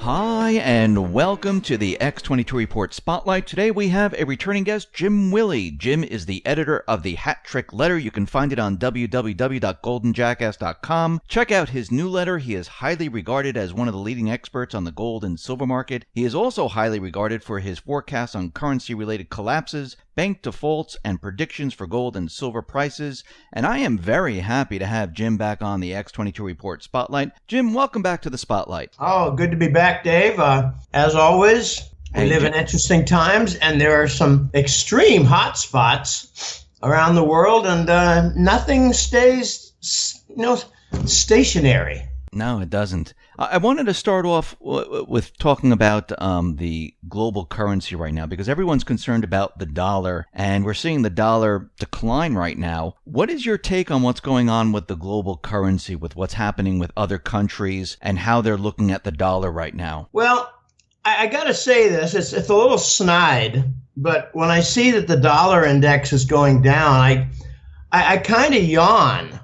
Hi, and welcome to the X22 Report Spotlight. Today we have a returning guest, Jim Willie. Jim is the editor of the Hat Trick Letter. You can find it on www.goldenjackass.com. Check out his new letter. He is highly regarded as one of the leading experts on the gold and silver market. He is also highly regarded for his forecasts on currency-related collapses, bank defaults, and predictions for gold and silver prices. And I am very happy to have Jim back on the X22 Report Spotlight. Jim, welcome back to the Spotlight. Oh, good to be back, Dave. As always, we live in interesting times, and there are some extreme hot spots around the world, and nothing stays, stationary. No, it doesn't. I wanted to start off with talking about the global currency right now, because everyone's concerned about the dollar, and we're seeing the dollar decline right now. What is your take on what's going on with the global currency, with what's happening with other countries, and how they're looking at the dollar right now? Well, I got to say this. It's a little snide, but when I see that the dollar index is going down, I kind of yawn.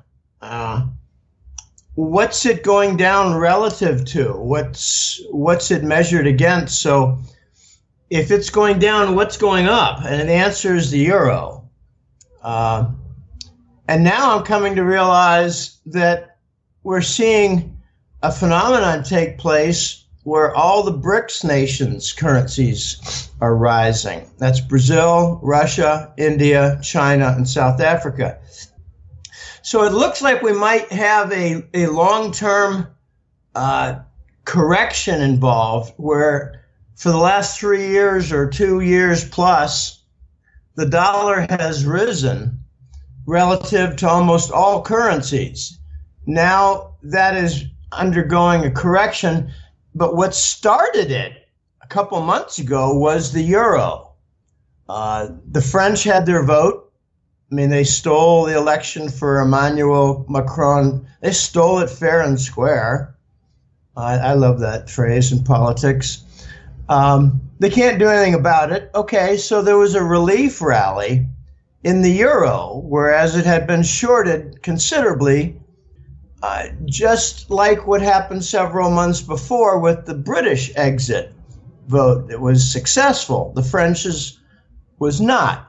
What's it going down relative to? What's it measured against? So if it's going down, what's going up? And the answer is the euro. And now I'm coming to realize that we're seeing a phenomenon take place where all the BRICS nations' currencies are rising. That's Brazil, Russia, India, China, and South Africa. So it looks like we might have a long-term correction involved where for the last 3 years or 2 years plus, the dollar has risen relative to almost all currencies. Now that is undergoing a correction, but what started it a couple months ago was the euro. The French had their vote. I mean, they stole the election for Emmanuel Macron. They stole it fair and square. I love that phrase in politics. They can't do anything about it. Okay, so there was a relief rally in the euro, whereas it had been shorted considerably, just like what happened several months before with the British exit vote. It was successful. The French's was not.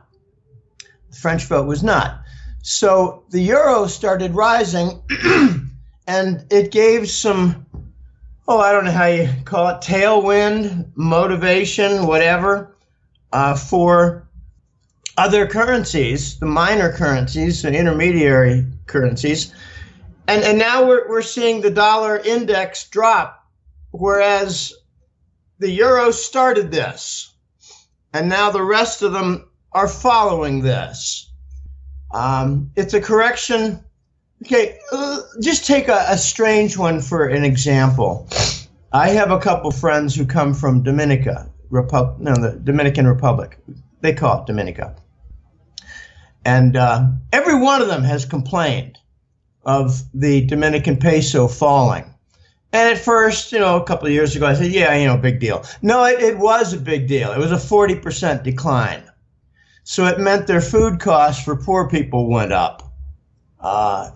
The French vote was not. So the euro started rising, and it gave some, I don't know how you call it, tailwind, motivation, whatever, for other currencies, the minor currencies and intermediary currencies. And now we're seeing the dollar index drop, whereas the euro started this, and now the rest of them are following this. It's a correction. Okay, just take a strange one for an example. I have a couple friends who come from the Dominican Republic. They call it Dominica. And every one of them has complained of the Dominican peso falling. And at first, a couple of years ago, I said, yeah, big deal. No, it was a big deal. It was a 40% decline. So it meant their food costs for poor people went up.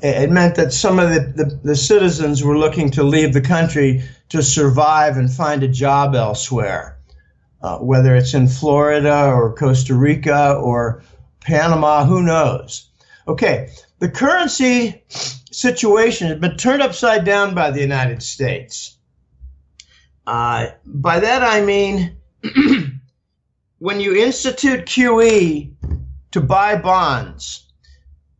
It meant that some of the citizens were looking to leave the country to survive and find a job elsewhere, whether it's in Florida or Costa Rica or Panama, who knows? Okay, the currency situation has been turned upside down by the United States. By that I mean when you institute QE to buy bonds,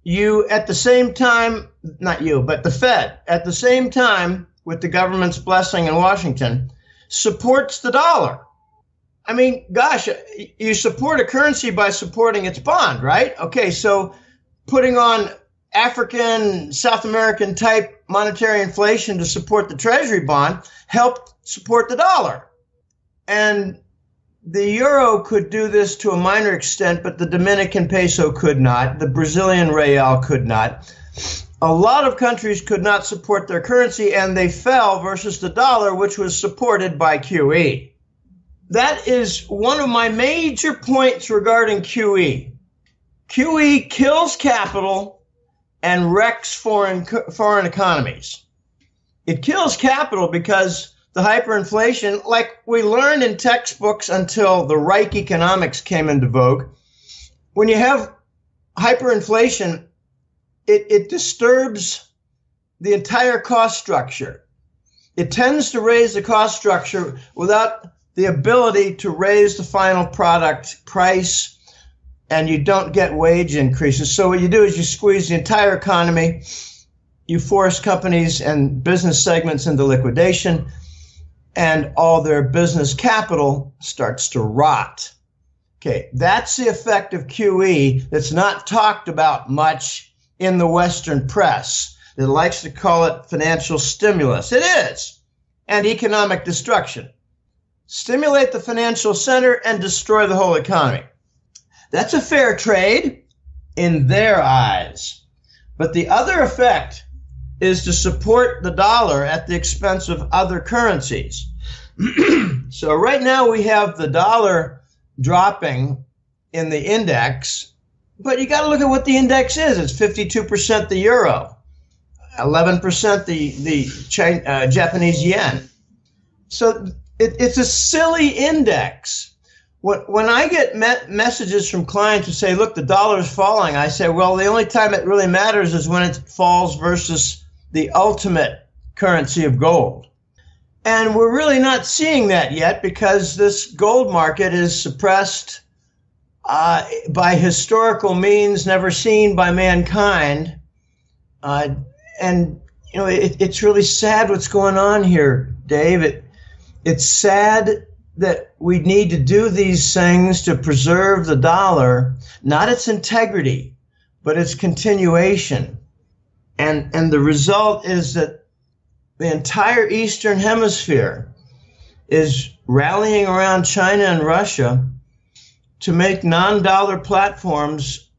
you at the same time, not you, but the Fed, at the same time, with the government's blessing in Washington, supports the dollar. I mean, gosh, you support a currency by supporting its bond, right? Okay, so putting on African, South American type monetary inflation to support the Treasury bond helped support the dollar. And the euro could do this to a minor extent, but the Dominican peso could not. The Brazilian real could not. A lot of countries could not support their currency, and they fell versus the dollar, which was supported by QE. That is one of my major points regarding QE. QE kills capital and wrecks foreign economies. It kills capital because the hyperinflation, like we learned in textbooks until the Reich economics came into vogue, when you have hyperinflation, it disturbs the entire cost structure. It tends to raise the cost structure without the ability to raise the final product price, and you don't get wage increases. So what you do is you squeeze the entire economy, you force companies and business segments into liquidation, and all their business capital starts to rot. Okay, that's the effect of QE that's not talked about much in the Western press. It likes to call it financial stimulus. It is, and economic destruction. Stimulate the financial center and destroy the whole economy. That's a fair trade in their eyes. But the other effect is to support the dollar at the expense of other currencies. So right now we have the dollar dropping in the index, but you got to look at what the index is. It's 52% the euro, 11% the Japanese yen. So it's a silly index. When I get messages from clients who say, look, the dollar is falling, I say, well, the only time it really matters is when it falls versus the ultimate currency of gold. And we're really not seeing that yet because this gold market is suppressed by historical means never seen by mankind. And, you know, it's really sad what's going on here, Dave. It's sad that we need to do these things to preserve the dollar, not its integrity, but its continuation. And the result is that the entire Eastern Hemisphere is rallying around China and Russia to make non-dollar platforms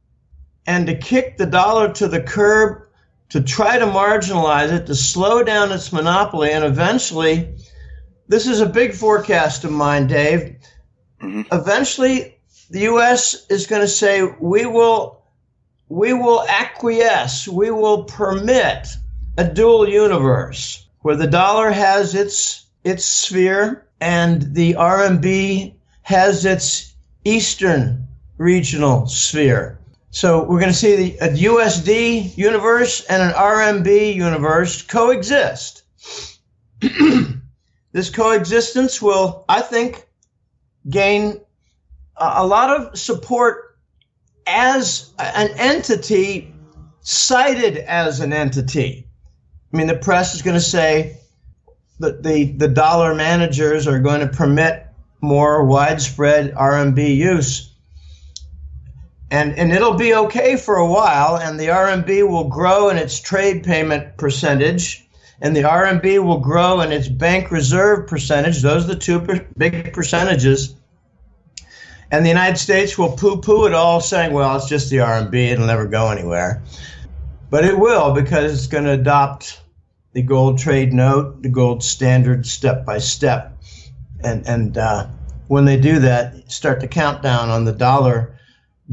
and to kick the dollar to the curb, to try to marginalize it, to slow down its monopoly, and eventually, this is a big forecast of mine, Dave. Eventually, the U.S. is going to say, we will acquiesce, we will permit a dual universe where the dollar has its sphere and the RMB has its Eastern regional sphere. So we're going to see a USD universe and an RMB universe coexist. This coexistence will, I think, gain a lot of support as an entity, cited as an entity. I mean, the press is going to say that the dollar managers are going to permit more widespread RMB use. And it'll be okay for a while, and the RMB will grow in its trade payment percentage, and the RMB will grow in its bank reserve percentage. Those are the two big percentages. And the United States will poo-poo it all, saying, well, it's just the RMB, it'll never go anywhere. But it will, because it's going to adopt the gold trade note, the gold standard step by step. And when they do that, start the countdown on the dollar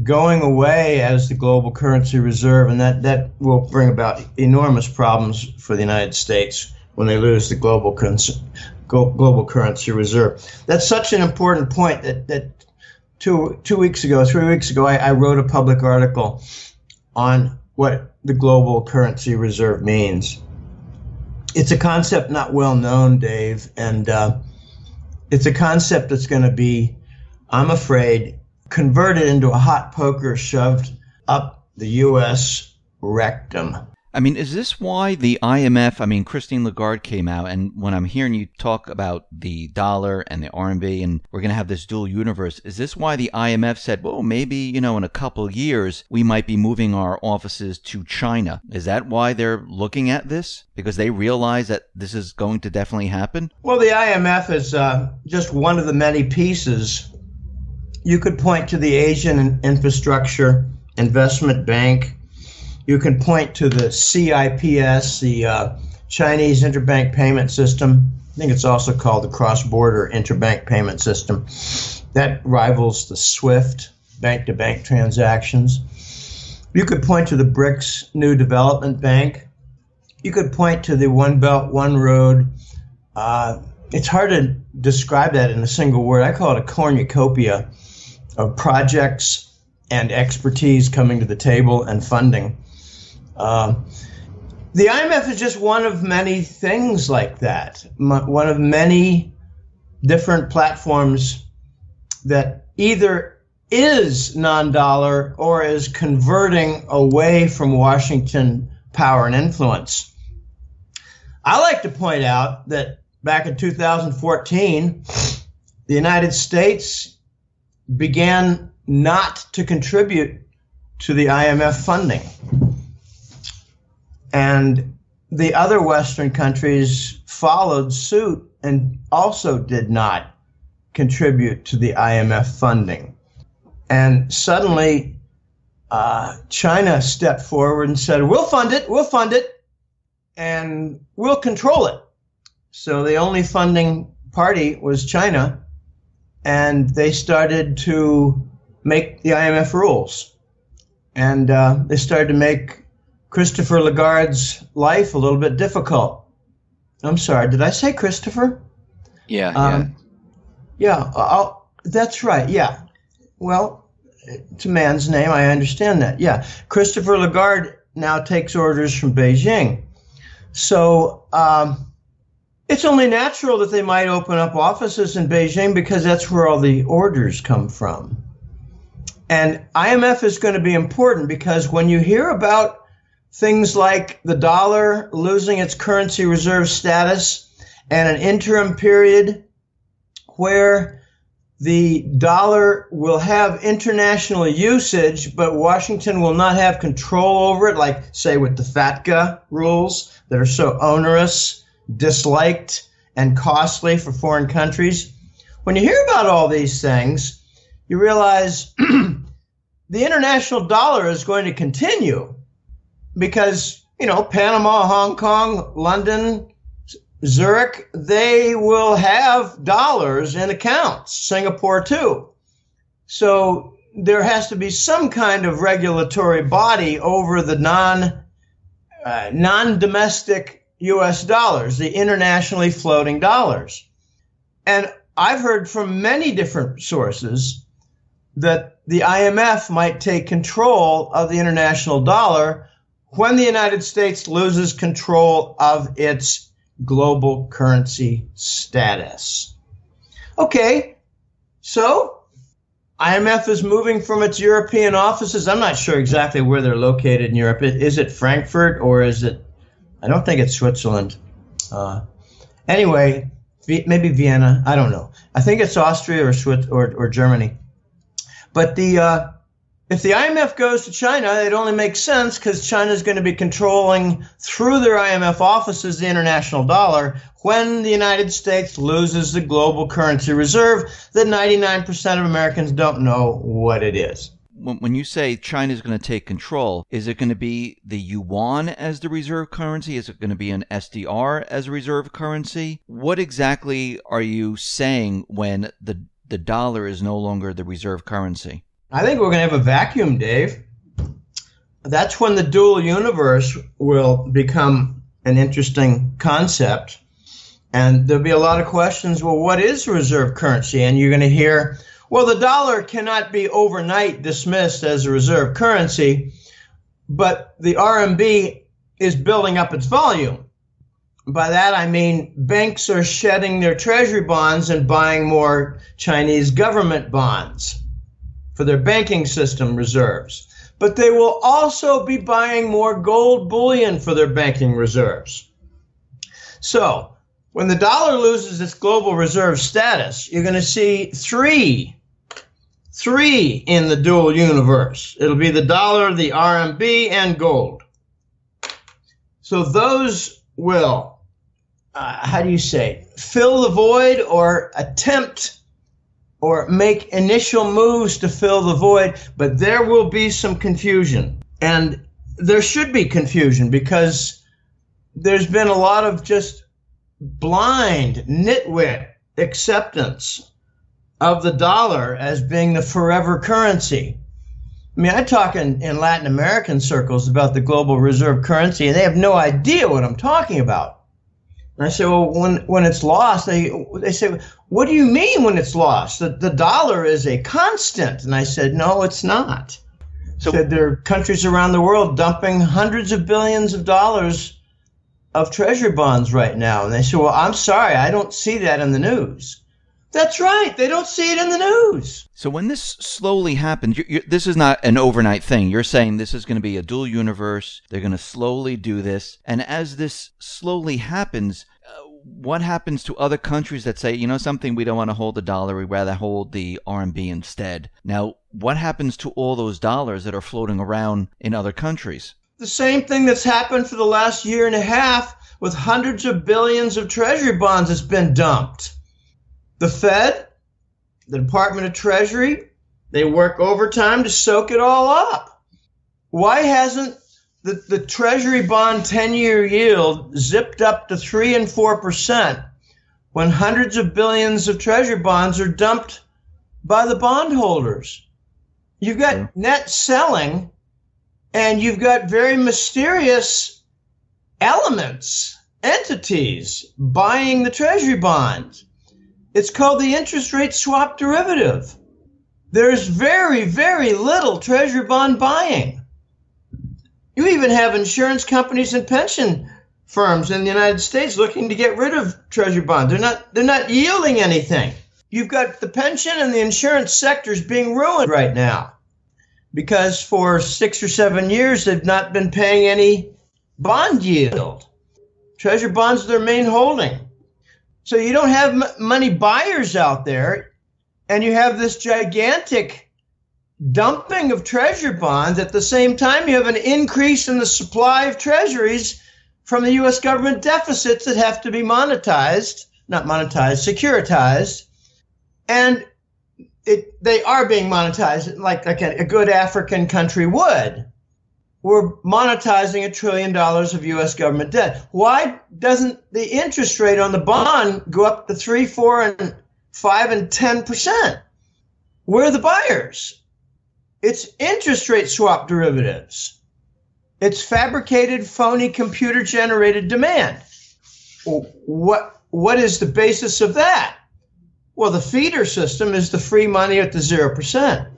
going away as the global currency reserve, and that will bring about enormous problems for the United States when they lose the global currency reserve. That's such an important point that 3 weeks ago, I wrote a public article on what the global currency reserve means. It's a concept not well known, Dave, and it's a concept that's going to be, I'm afraid, converted into a hot poker shoved up the U.S. rectum. I mean, is this why the IMF, Christine Lagarde came out, and when I'm hearing you talk about the dollar and the RMB, and we're going to have this dual universe, is this why the IMF said, well, maybe, in a couple of years, we might be moving our offices to China? Is that why they're looking at this? Because they realize that this is going to definitely happen? Well, the IMF is just one of the many pieces. You could point to the Asian Infrastructure Investment Bank. You can point to the CIPS, the Chinese Interbank Payment System. I think it's also called the Cross-Border Interbank Payment System. That rivals the SWIFT, bank-to-bank transactions. You could point to the BRICS New Development Bank. You could point to the One Belt, One Road it's hard to describe that in a single word. I call it a cornucopia of projects and expertise coming to the table and funding. The IMF is just one of many things like that, one of many different platforms that either is non-dollar or is converting away from Washington power and influence. I like to point out that back in 2014, the United States began not to contribute to the IMF funding. And the other Western countries followed suit and also did not contribute to the IMF funding. And suddenly, China stepped forward and said, we'll fund it, and we'll control it. So the only funding party was China, and they started to make the IMF rules. And they started to make Christopher Lagarde's life a little bit difficult. I'm sorry, did I say Christopher? Yeah. That's right, yeah. Well, it's a man's name, I understand that. Yeah, Christopher Lagarde now takes orders from Beijing. So it's only natural that they might open up offices in Beijing because that's where all the orders come from. And IMF is going to be important because when you hear about things like the dollar losing its currency reserve status and an interim period where the dollar will have international usage, but Washington will not have control over it, like, say, with the FATCA rules that are so onerous, disliked, and costly for foreign countries. When you hear about all these things, you realize the international dollar is going to continue because, Panama, Hong Kong, London, Zurich, they will have dollars in accounts, Singapore too. So there has to be some kind of regulatory body over the non-domestic US dollars, the internationally floating dollars. And I've heard from many different sources that the IMF might take control of the international dollar when the United States loses control of its global currency status. Okay, so IMF is moving from its European offices. I'm not sure exactly where they're located in Europe. Is it Frankfurt or is it, I don't think it's Switzerland. Anyway, maybe Vienna, I don't know. I think it's Austria or Germany. But if the IMF goes to China, it only makes sense because China is going to be controlling through their IMF offices the international dollar when the United States loses the global currency reserve that 99% of Americans don't know what it is. When you say China is going to take control, is it going to be the yuan as the reserve currency? Is it going to be an SDR as a reserve currency? What exactly are you saying when the dollar is no longer the reserve currency? I think we're going to have a vacuum, Dave. That's when the dual universe will become an interesting concept. And there'll be a lot of questions, well, what is reserve currency? And you're going to hear, well, the dollar cannot be overnight dismissed as a reserve currency, but the RMB is building up its volume. By that, I mean banks are shedding their treasury bonds and buying more Chinese government bonds for their banking system reserves. But they will also be buying more gold bullion for their banking reserves. So when the dollar loses its global reserve status, you're going to see three in the dual universe. It'll be the dollar, the RMB, and gold. So those will, fill the void or attempt or make initial moves to fill the void, but there will be some confusion. And there should be confusion because there's been a lot of just blind, nitwit acceptance of the dollar as being the forever currency. I mean, I talk in Latin American circles about the global reserve currency, and they have no idea what I'm talking about. And I say, well, when it's lost, they say, what do you mean when it's lost? The dollar is a constant. And I said, no, it's not. So Said there are countries around the world dumping hundreds of billions of dollars of treasury bonds right now. And they say, well, I'm sorry, I don't see that in the news. That's right. They don't see it in the news. So when this slowly happens, this is not an overnight thing. You're saying this is going to be a dual universe. They're going to slowly do this. And as this slowly happens, what happens to other countries that say, you know something, we don't want to hold the dollar, we'd rather hold the RMB instead? Now, what happens to all those dollars that are floating around in other countries? The same thing that's happened for the last year and a half with hundreds of billions of treasury bonds that's been dumped. The Fed, the Department of Treasury, they work overtime to soak it all up. Why hasn't the Treasury bond 10-year yield zipped up to 3 and 4% when hundreds of billions of Treasury bonds are dumped by the bondholders? You've got net selling, and you've got very mysterious elements, entities buying the Treasury bonds. It's called the interest rate swap derivative. There's very, very little Treasury bond buying. You even have insurance companies and pension firms in the United States looking to get rid of Treasury bonds. They're not yielding anything. You've got the pension and the insurance sectors being ruined right now because for 6 or 7 years they've not been paying any bond yield. Treasury bonds are their main holding. So you don't have money buyers out there, and you have this gigantic dumping of treasury bonds. At the same time, you have an increase in the supply of treasuries from the U.S. government deficits that have to be securitized. And they are being monetized like a good African country would. We're monetizing $1 trillion of U.S. government debt. Why doesn't the interest rate on the bond go up to 3, 4, and 5, and 10%? Where are the buyers? It's interest rate swap derivatives. It's fabricated, phony, computer-generated demand. What is the basis of that? Well, the feeder system is the free money at the 0%.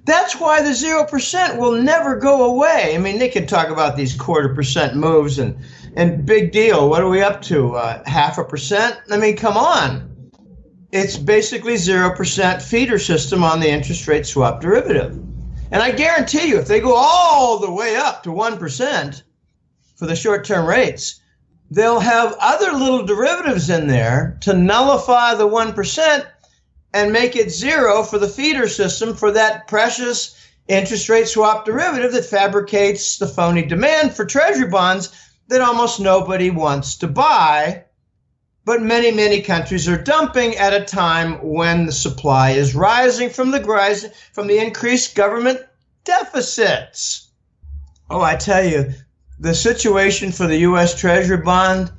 That's why the 0% will never go away. I mean, they can talk about these 0.25% moves and big deal. What are we up to? 0.5%? I mean, come on. It's basically 0% feeder system on the interest rate swap derivative. And I guarantee you, if they go all the way up to 1% for the short-term rates, they'll have other little derivatives in there to nullify the 1% and make it 0 for the feeder system for that precious interest rate swap derivative that fabricates the phony demand for treasury bonds that almost nobody wants to buy. But many, many countries are dumping at a time when the supply is rising from the increased government deficits. Oh, I tell you, the situation for the U.S. Treasury bond,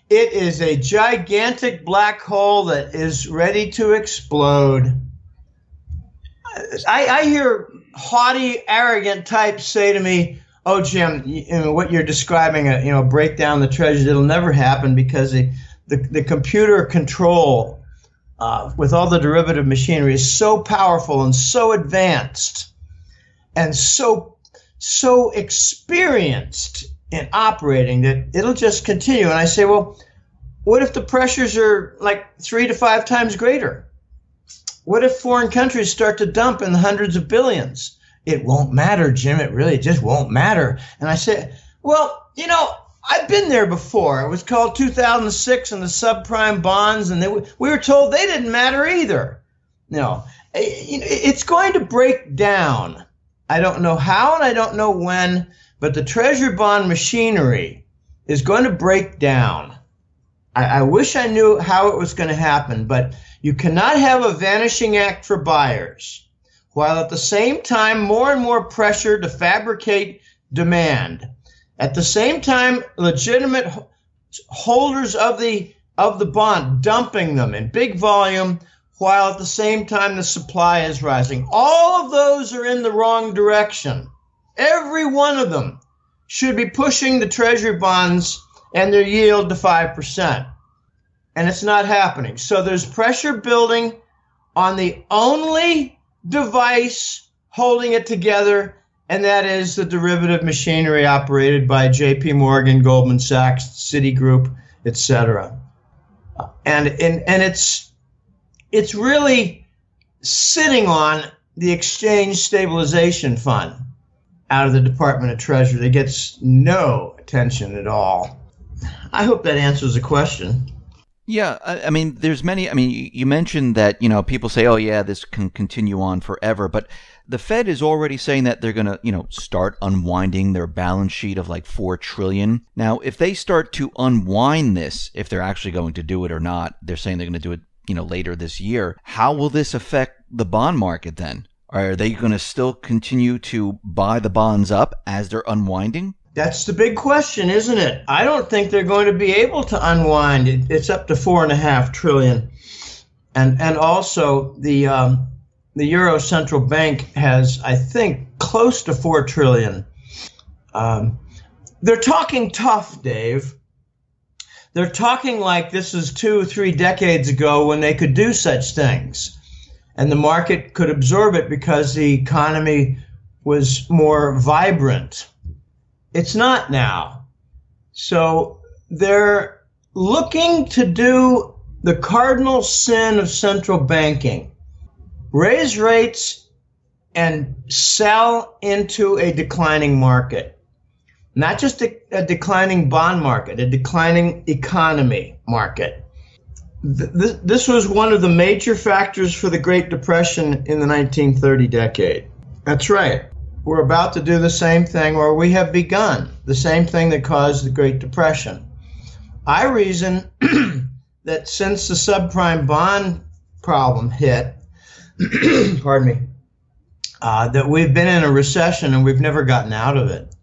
it is a gigantic black hole that is ready to explode. I hear haughty, arrogant types say to me, "Oh, Jim, what you're describing, break down the treasury. It'll never happen because the computer control with all the derivative machinery is so powerful and so advanced and so experienced in operating that it'll just continue." And I say, well, what if the pressures are like 3 to 5 times greater? What if foreign countries start to dump in the hundreds of billions? It won't matter, Jim. It really just won't matter. And I say, well, I've been there before. It was called 2006 and the subprime bonds, and we were told they didn't matter either. No, it's going to break down. I don't know how and I don't know when, but the treasury bond machinery is going to break down. I wish I knew how it was going to happen, but you cannot have a vanishing act for buyers, while at the same time more and more pressure to fabricate demand. At the same time, legitimate holders of the bond dumping them in big volume, while at the same time the supply is rising. All of those are in the wrong direction. Every one of them should be pushing the treasury bonds and their yield to 5%. and it's not happening. So there's pressure building on the only device holding it together, and that is the derivative machinery operated by J.P. Morgan, Goldman Sachs, Citigroup, etc. And it's really sitting on the Exchange Stabilization Fund out of the Department of Treasury that gets no attention at all. I hope that answers the question. Yeah, I mean, there's many. I mean, you mentioned that, you know, people say, oh, yeah, this can continue on forever. But the Fed is already saying that they're going to, you know, start unwinding their balance sheet of like $4 trillion. Now, if they start to unwind this, if they're actually going to do it or not, they're saying they're going to do it, you know, later this year. How will this affect the bond market then? Are they going to still continue to buy the bonds up as they're unwinding? That's the big question, isn't it? I don't think they're going to be able to unwind it. It's up to $4.5 trillion. And also the Euro Central Bank has, I think, close to $4 trillion. They're talking tough, Dave. They're talking like this is 2 or 3 decades ago when they could do such things. And the market could absorb it because the economy was more vibrant. It's not now. So they're looking to do the cardinal sin of central banking: raise rates and sell into a declining market. Not just a declining bond market, a declining economy market. This was one of the major factors for the Great Depression in the 1930 decade. That's right. We're about to do the same thing, or we have begun the same thing that caused the Great Depression. I reason that since the subprime bond problem hit, pardon me, that we've been in a recession and we've never gotten out of it.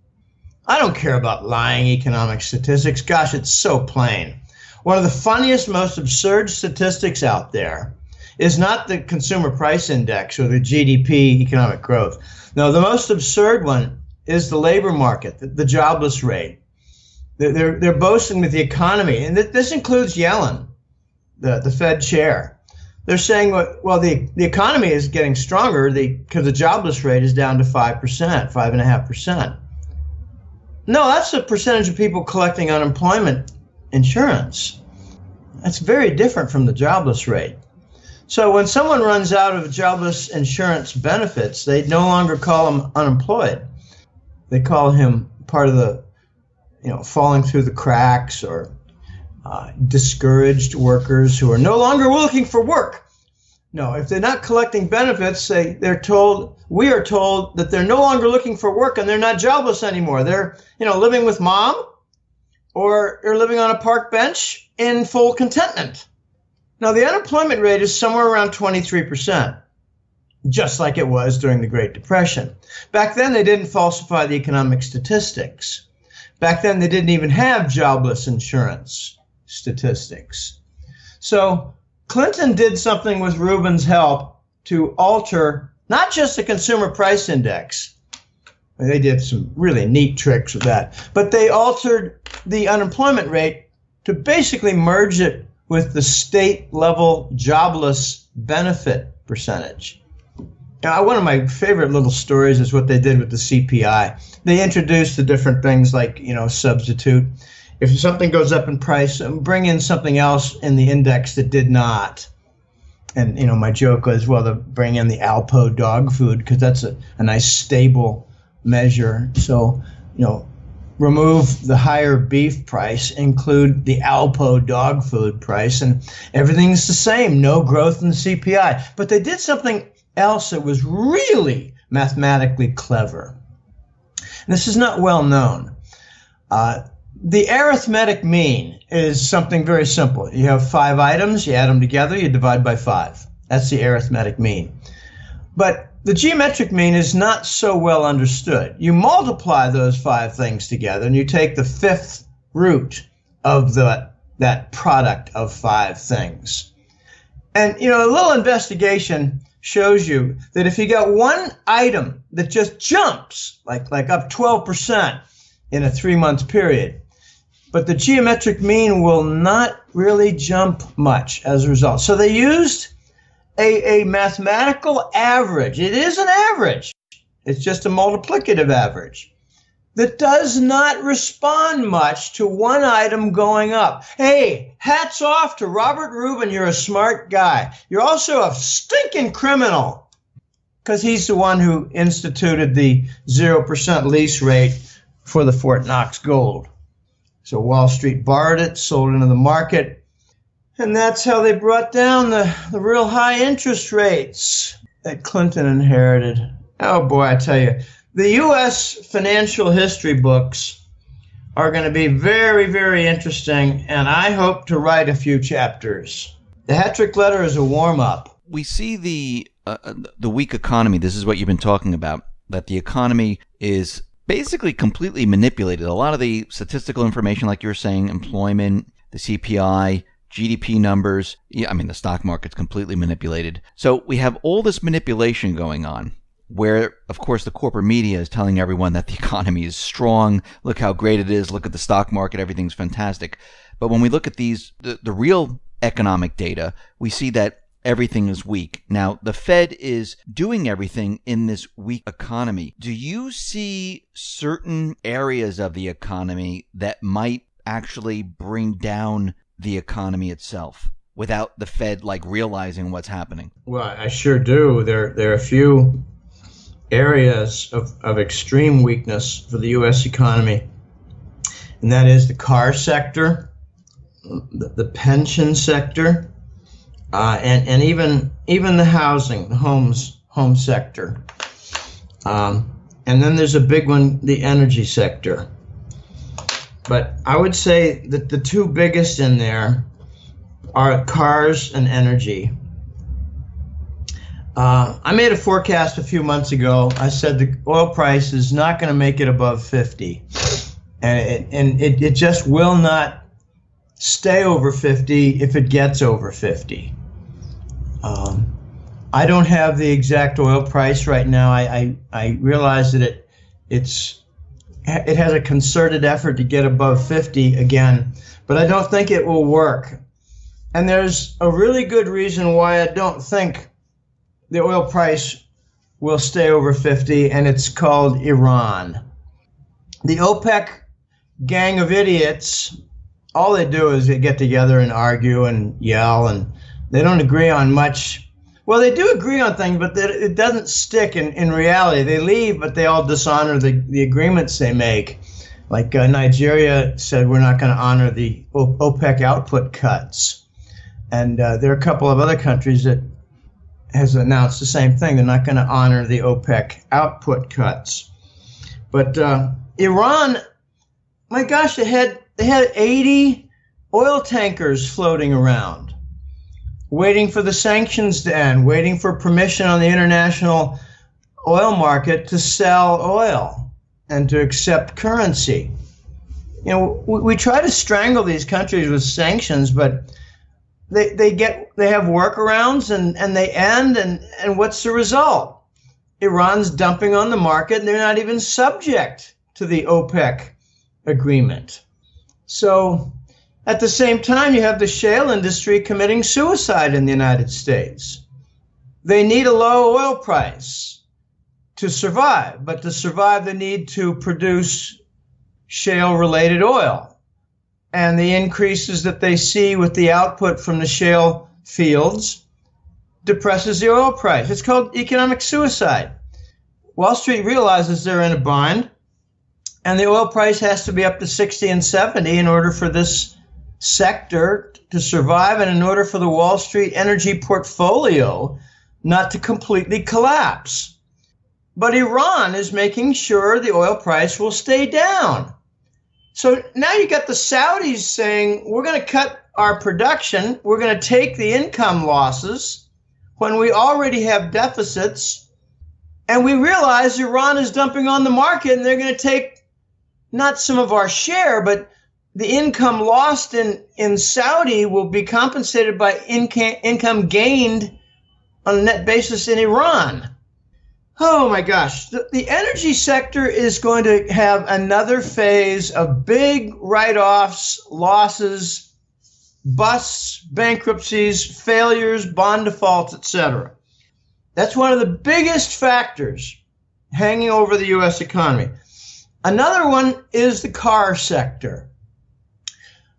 I don't care about lying economic statistics. Gosh, it's so plain. One of the funniest, most absurd statistics out there is not the consumer price index or the GDP economic growth. No, the most absurd one is the labor market, the jobless rate. They're boasting with the economy, and this includes Yellen, the Fed chair. They're saying, well, the economy is getting stronger because the jobless rate is down to 5%, 5.5%. No, that's the percentage of people collecting unemployment insurance. That's very different from the jobless rate. So when someone runs out of jobless insurance benefits, they no longer call him unemployed. They call him part of the, falling through the cracks, or discouraged workers who are no longer looking for work. No, if they're not collecting benefits, we are told that they're no longer looking for work and they're not jobless anymore. They're, living with mom, or they're living on a park bench in full contentment. Now, the unemployment rate is somewhere around 23%, just like it was during the Great Depression. Back then, they didn't falsify the economic statistics. Back then, they didn't even have jobless insurance statistics. So Clinton did something with Rubin's help to alter not just the consumer price index. They did some really neat tricks with that, but they altered the unemployment rate to basically merge it with the state level jobless benefit percentage. Now, one of my favorite little stories is what they did with the CPI. They introduced the different things like, substitute. If something goes up in price, bring in something else in the index that did not. And, my joke was, well, they'll bring in the Alpo dog food because that's a nice stable measure. So, remove the higher beef price, include the Alpo dog food price, and everything's the same. No growth in the CPI. But they did something else that was really mathematically clever. And this is not well known. The arithmetic mean is something very simple. You have 5 items, you add them together, you divide by 5. That's the arithmetic mean. But the geometric mean is not so well understood. You multiply those 5 things together and you take the 5th root of that product of 5 things. And, a little investigation shows you that if you got one item that just jumps, like up 12% in a 3-month period, but the geometric mean will not really jump much as a result. So they used a mathematical average. It is an average. It's just a multiplicative average that does not respond much to one item going up. Hey, hats off to Robert Rubin. You're a smart guy. You're also a stinking criminal, because he's the one who instituted the 0% lease rate for the Fort Knox gold. So Wall Street borrowed it, sold into the market, and that's how they brought down the real high interest rates that Clinton inherited. Oh boy, I tell you, the U.S. financial history books are going to be very, very interesting, and I hope to write a few chapters. The hat trick letter is a warm-up. We see the weak economy. This is what you've been talking about, that the economy is basically completely manipulated. A lot of the statistical information, like you're saying, employment, the CPI, GDP numbers, the stock market's completely manipulated. So we have all this manipulation going on, where, of course, the corporate media is telling everyone that the economy is strong. Look how great it is. Look at the stock market. Everything's fantastic. But when we look at the real economic data, we see that everything is weak. Now, the Fed is doing everything in this weak economy. Do you see certain areas of the economy that might actually bring down the economy itself without the Fed realizing what's happening? Well, I sure do. There are a few areas of extreme weakness for the U.S. economy, and that is the car sector, the pension sector, and even the housing, the home sector. And then there's a big one, the energy sector. But I would say that the two biggest in there are cars and energy. I made a forecast a few months ago. I said the oil price is not going to make it above 50. And it just will not stay over 50 if it gets over 50. I don't have the exact oil price right now. I realize that it has a concerted effort to get above 50 again, but I don't think it will work. And there's a really good reason why I don't think the oil price will stay over 50, and it's called Iran. The OPEC gang of idiots, all they do is they get together and argue and yell, and they don't agree on much. Well, they do agree on things, but it doesn't stick in reality. They leave, but they all dishonor the agreements they make. Like Nigeria said, we're not going to honor the OPEC output cuts. And there are a couple of other countries that has announced the same thing. They're not going to honor the OPEC output cuts. But Iran, my gosh, they had 80 oil tankers floating around, waiting for the sanctions to end, waiting for permission on the international oil market to sell oil and to accept currency. You know, we try to strangle these countries with sanctions, but they have workarounds and they end, and what's the result? Iran's dumping on the market, and they're not even subject to the OPEC agreement. So at the same time, you have the shale industry committing suicide in the United States. They need a low oil price to survive, but to survive, they need to produce shale-related oil. And the increases that they see with the output from the shale fields depresses the oil price. It's called economic suicide. Wall Street realizes they're in a bind, and the oil price has to be up to 60 and 70 in order for this sector to survive, and in order for the Wall Street energy portfolio not to completely collapse. But Iran is making sure the oil price will stay down. So now you got the Saudis saying, we're going to cut our production, we're going to take the income losses when we already have deficits, and we realize Iran is dumping on the market, and they're going to take not some of our share, but the income lost in Saudi will be compensated by income gained on a net basis in Iran. Oh my gosh. The energy sector is going to have another phase of big write-offs, losses, busts, bankruptcies, failures, bond defaults, etc. That's one of the biggest factors hanging over the U.S. economy. Another one is the car sector.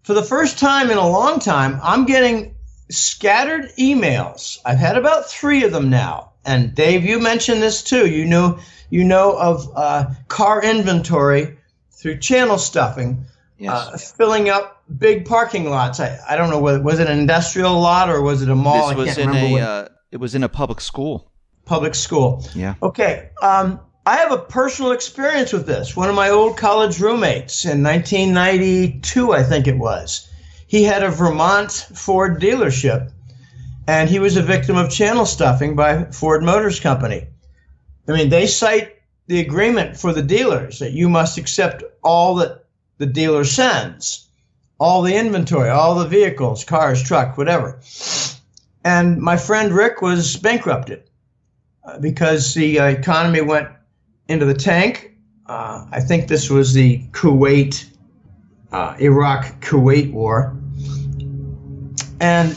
For the first time in a long time, I'm getting scattered emails. I've had about 3 of them now. And Dave, you mentioned this too. You know of car inventory through channel stuffing, yes. Filling up big parking lots. I don't know, was it an industrial lot or was it a mall? It was in a public school. Public school. Yeah. Okay. I have a personal experience with this. One of my old college roommates in 1992, I think it was, he had a Vermont Ford dealership, and he was a victim of channel stuffing by Ford Motors Company. I mean, they cite the agreement for the dealers that you must accept all that the dealer sends, all the inventory, all the vehicles, cars, truck, whatever. And my friend Rick was bankrupted because the economy went into the tank. I think this was the Iraq-Kuwait war. And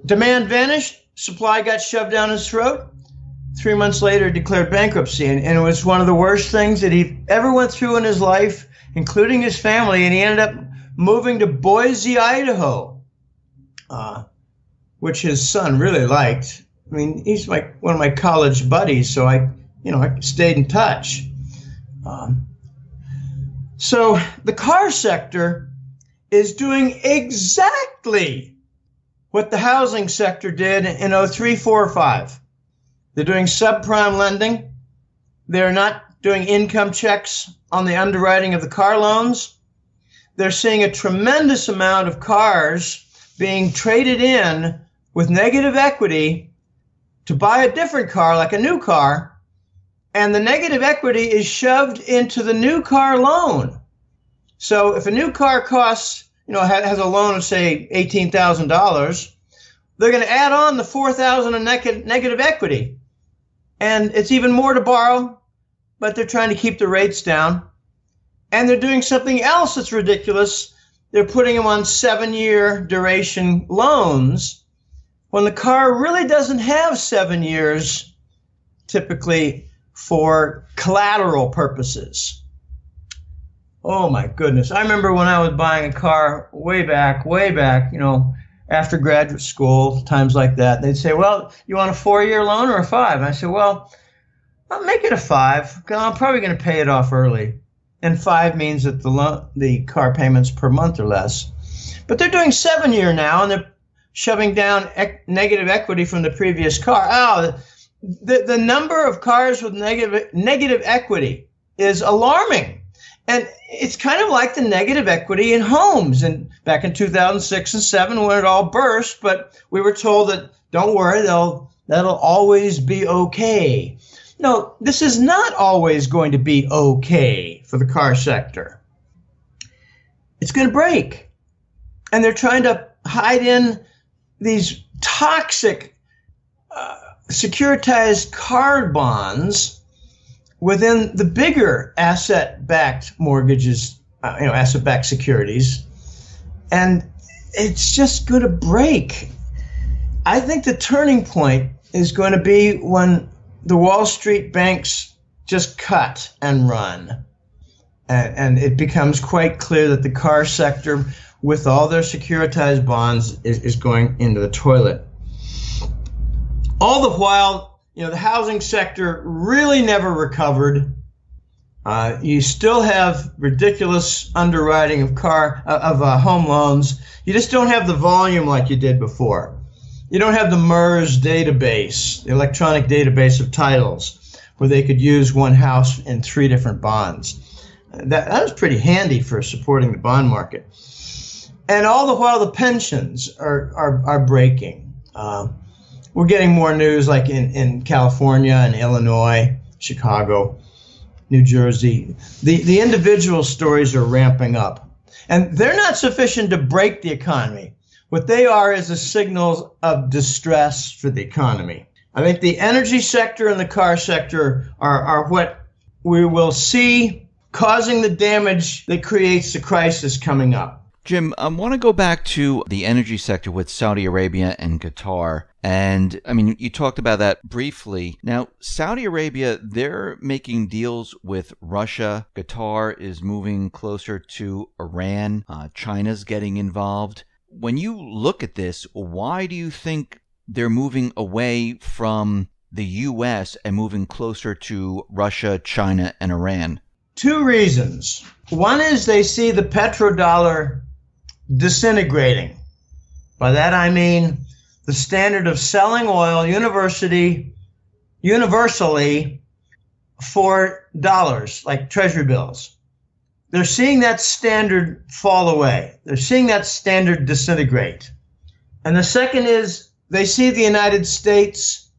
demand vanished, supply got shoved down his throat. 3 months later, declared bankruptcy. And it was one of the worst things that he ever went through in his life, including his family. And he ended up moving to Boise, Idaho, which his son really liked. I mean, he's like one of my college buddies, so I stayed in touch. So the car sector is doing exactly what the housing sector did in 03, 04, 05. They're doing subprime lending. They're not doing income checks on the underwriting of the car loans. They're seeing a tremendous amount of cars being traded in with negative equity to buy a different car, like a new car, and the negative equity is shoved into the new car loan. So if a new car costs, has a loan of, say, $18,000, they're going to add on the $4,000 of negative equity. And it's even more to borrow, but they're trying to keep the rates down. And they're doing something else that's ridiculous. They're putting them on 7-year duration loans when the car really doesn't have 7 years, typically, for collateral purposes. Oh my goodness. I remember when I was buying a car way back, after graduate school, times like that, they'd say, well, you want a 4-year loan or a 5? And I said, well, I'll make it a 5 because I'm probably going to pay it off early. And 5 means that the car payments per month are less. But they're doing 7-year now, and they're shoving down negative equity from the previous car. The number of cars with negative equity is alarming. And it's kind of like the negative equity in homes. And back in 2006 and 2007 when it all burst, but we were told that, don't worry, that'll always be okay. No, this is not always going to be okay for the car sector. It's going to break. And they're trying to hide in these toxic securitized car bonds within the bigger asset-backed mortgages, asset-backed securities. And it's just going to break. I think the turning point is going to be when the Wall Street banks just cut and run. And it becomes quite clear that the car sector, with all their securitized bonds, is going into the toilet. All the while, the housing sector really never recovered. You still have ridiculous underwriting of home loans. You just don't have the volume like you did before. You don't have the MERS database, the electronic database of titles, where they could use one house in 3 different bonds. That was pretty handy for supporting the bond market. And all the while, the pensions are breaking. We're getting more news like in California and Illinois, Chicago, New Jersey. The individual stories are ramping up. And they're not sufficient to break the economy. What they are is a signal of distress for the economy. I think the energy sector and the car sector are what we will see causing the damage that creates the crisis coming up. Jim, I want to go back to the energy sector with Saudi Arabia and Qatar. And I mean, you talked about that briefly. Now, Saudi Arabia, they're making deals with Russia. Qatar is moving closer to Iran. China's getting involved. When you look at this, why do you think they're moving away from the U.S. and moving closer to Russia, China, and Iran? Two reasons. One is they see the petrodollar disintegrating. By that I mean the standard of selling oil universally for dollars, like treasury bills. They're seeing that standard fall away. They're seeing that standard disintegrate. And the second is they see the United States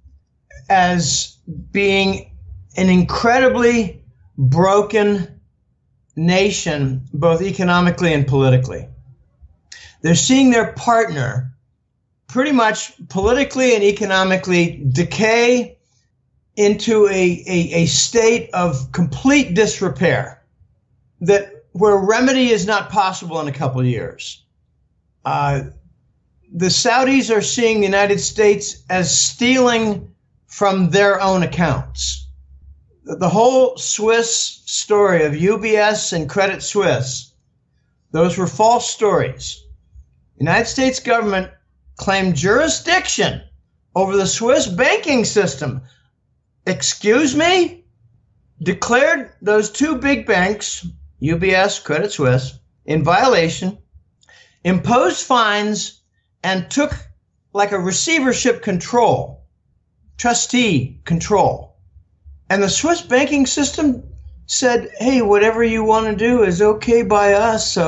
as being an incredibly broken nation, both economically and politically. They're seeing their partner pretty much politically and economically decay into a state of complete disrepair where remedy is not possible in a couple of years. The Saudis are seeing the United States as stealing from their own accounts. The whole Swiss story of UBS and Credit Suisse, those were false stories. The United States government claimed jurisdiction over the Swiss banking system. Excuse me? Declared those two big banks, UBS, Credit Suisse, in violation, imposed fines, and took like a receivership control, trustee control. And the Swiss banking system said, hey, whatever you want to do is okay by us.